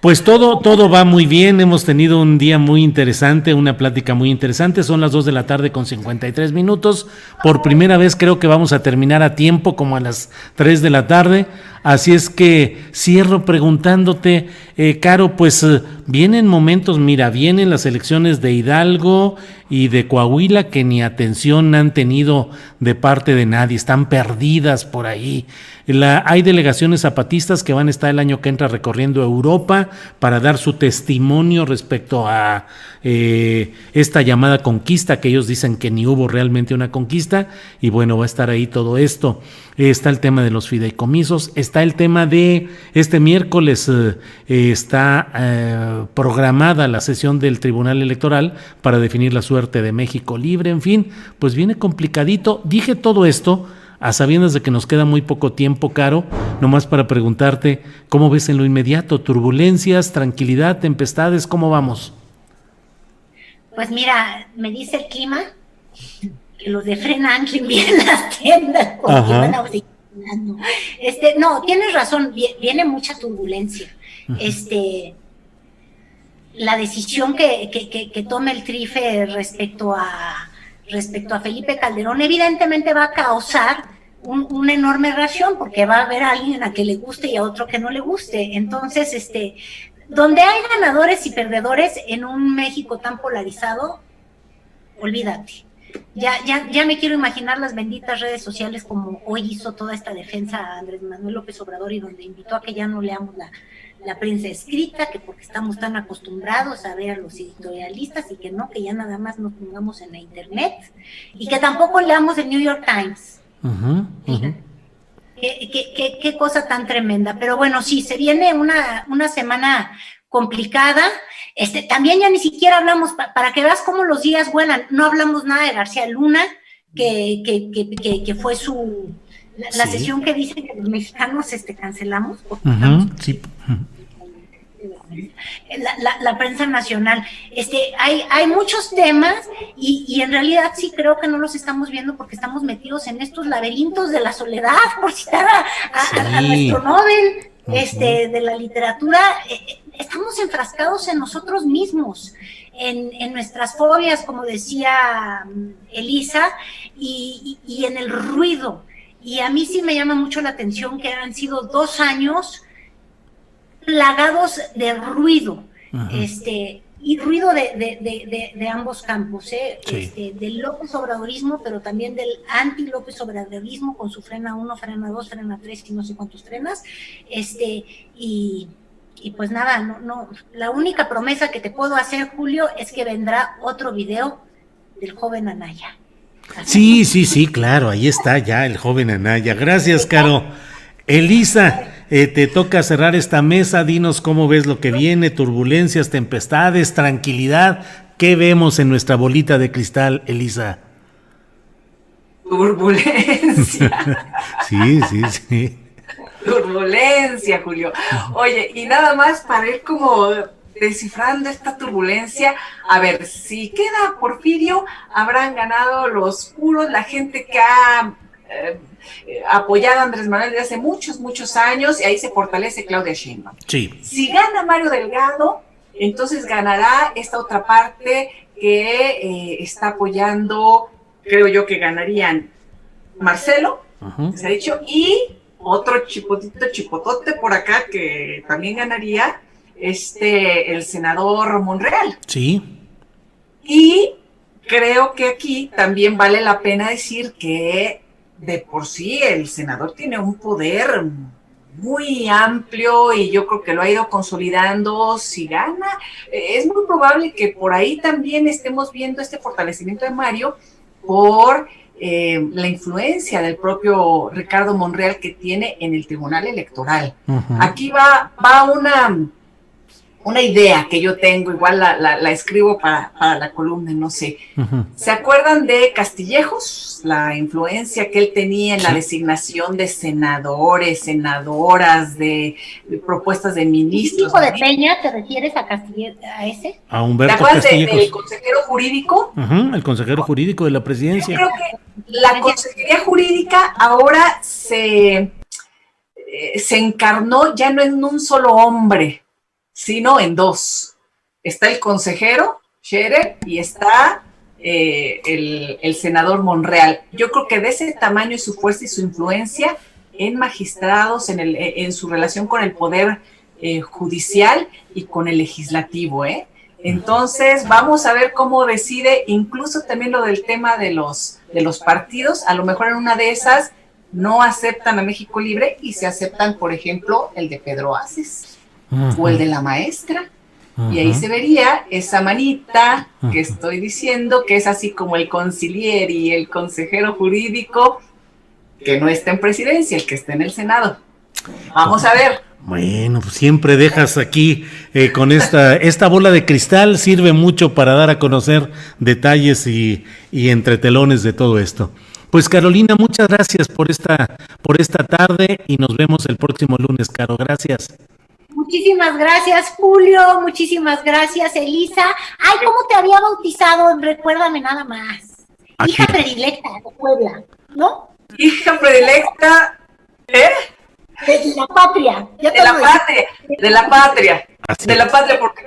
S1: pues todo va muy bien, hemos tenido un día muy interesante, una plática muy interesante, son las 2 de la tarde con 53 minutos, por primera vez creo que vamos a terminar a tiempo, como a las 3 de la tarde, así es que cierro preguntándote, Caro, pues vienen momentos, mira, vienen las elecciones de Hidalgo y de Coahuila que ni atención han tenido de parte de nadie, están perdidas por ahí. Hay delegaciones zapatistas que van a estar el año que entra recorriendo Europa para dar su testimonio respecto a esta llamada conquista, que ellos dicen que ni hubo realmente una conquista, y bueno, va a estar ahí todo esto. Está el tema de los fideicomisos, está el tema de este miércoles, está programada la sesión del Tribunal Electoral para definir la suerte de México Libre, en fin, pues viene complicadito. Dije todo esto a sabiendas de que nos queda muy poco tiempo, Caro, nomás para preguntarte, ¿cómo ves en lo inmediato? ¿Turbulencias, tranquilidad, tempestades? ¿Cómo vamos?
S2: Pues mira, me dice el clima que los de Frena anclen bien las tiendas porque
S1: Ajá.
S2: van a seguir andando. No, tienes razón, viene mucha turbulencia. La decisión que tome el TRIFE respecto a Felipe Calderón evidentemente va a causar una enorme reacción porque va a haber a alguien a que le guste y a otro que no le guste. Entonces, donde hay ganadores y perdedores en un México tan polarizado, olvídate. Ya me quiero imaginar las benditas redes sociales como hoy hizo toda esta defensa a Andrés Manuel López Obrador y donde invitó a que ya no leamos la prensa escrita, que porque estamos tan acostumbrados a ver a los editorialistas y que no, que ya nada más nos pongamos en la internet y que tampoco leamos el New York Times.
S1: Uh-huh, uh-huh.
S2: Qué cosa tan tremenda. Pero bueno, sí, se viene una semana complicada. También ya ni siquiera hablamos, para que veas cómo los días vuelan, no hablamos nada de García Luna, que fue la sesión que dicen que los mexicanos cancelamos.
S1: Uh-huh, sí.
S2: La prensa nacional. Hay muchos temas y en realidad sí creo que no los estamos viendo porque estamos metidos en estos laberintos de la soledad, por citar a nuestro Nobel de la literatura. Estamos enfrascados en nosotros mismos, en nuestras fobias, como decía Elisa, y en el ruido. Y a mí sí me llama mucho la atención que han sido 2 años plagados de ruido, y ruido de ambos campos, del López Obradorismo, pero también del anti-López Obradorismo, con su frena 1, frena 2, frena 3 y no sé cuántos frenas, y pues nada, no, la única promesa que te puedo hacer, Julio, es que vendrá otro video del joven Anaya.
S1: Sí, claro, ahí está ya el joven Anaya. Gracias, Caro. Elisa, te toca cerrar esta mesa, dinos cómo ves lo que viene, turbulencias, tempestades, tranquilidad. ¿Qué vemos en nuestra bolita de cristal, Elisa?
S3: Turbulencia.
S1: Sí.
S3: Turbulencia, Julio. Oye, y nada más para ir como descifrando esta turbulencia, a ver, si queda Porfirio, habrán ganado los puros, la gente que ha apoyado a Andrés Manuel desde hace muchos, muchos años, y ahí se fortalece Claudia Sheinbaum.
S1: Sí.
S3: Si gana Mario Delgado, entonces ganará esta otra parte que está apoyando, creo yo que ganarían Marcelo, se ha dicho, y otro chipotote por acá que también ganaría, el senador Monreal.
S1: Sí.
S3: Y creo que aquí también vale la pena decir que de por sí el senador tiene un poder muy amplio y yo creo que lo ha ido consolidando. Si gana, es muy probable que por ahí también estemos viendo este fortalecimiento de Mario por la influencia del propio Ricardo Monreal que tiene en el Tribunal Electoral. Aquí va una idea que yo tengo, igual la escribo para la columna, no sé. ¿Se acuerdan de Castillejos? La influencia que él tenía en la designación de senadores, senadoras, de propuestas de ministros.
S2: ¿Qué tipo de Peña te refieres a Castillejos, a ese?
S1: A Humberto
S3: ¿Te acuerdas
S1: Castillejos.
S3: del consejero jurídico?
S1: El consejero jurídico de la presidencia.
S3: Yo creo que la consejería jurídica ahora se encarnó ya no en un solo hombre, sino en dos. Está el consejero Scherer y está el senador Monreal. Yo creo que de ese tamaño y su fuerza y su influencia en magistrados, en su relación con el poder judicial y con el legislativo, Entonces, vamos a ver cómo decide, incluso también lo del tema de los partidos. A lo mejor en una de esas no aceptan a México Libre y se aceptan, por ejemplo, el de Pedro Aces o el de la maestra. Y ahí se vería esa manita que estoy diciendo, que es así como el concilier y el consejero jurídico, que no está en presidencia, el que está en el Senado. Vamos a ver.
S1: Bueno, pues siempre dejas aquí con esta bola de cristal, sirve mucho para dar a conocer detalles y entretelones de todo esto. Pues Carolina, muchas gracias por esta tarde y nos vemos el próximo lunes, Caro. Gracias.
S2: Muchísimas gracias, Julio. Muchísimas gracias, Elisa. Ay, ¿cómo te había bautizado? Recuérdame nada más.
S1: Aquí.
S2: Hija predilecta de Puebla, ¿no?
S3: Hija predilecta,
S2: De la patria.
S3: De la patria, porque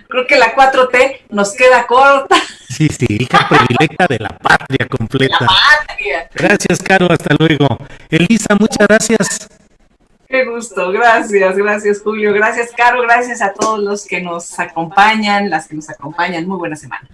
S3: creo que la 4T nos queda corta.
S1: Sí, hija predilecta de la patria completa.
S3: La patria.
S1: Gracias, Caro, hasta luego. Elisa, muchas gracias.
S3: Qué gusto, gracias Julio, gracias Caro, gracias a todos los que nos acompañan, las que nos acompañan, muy buena semana.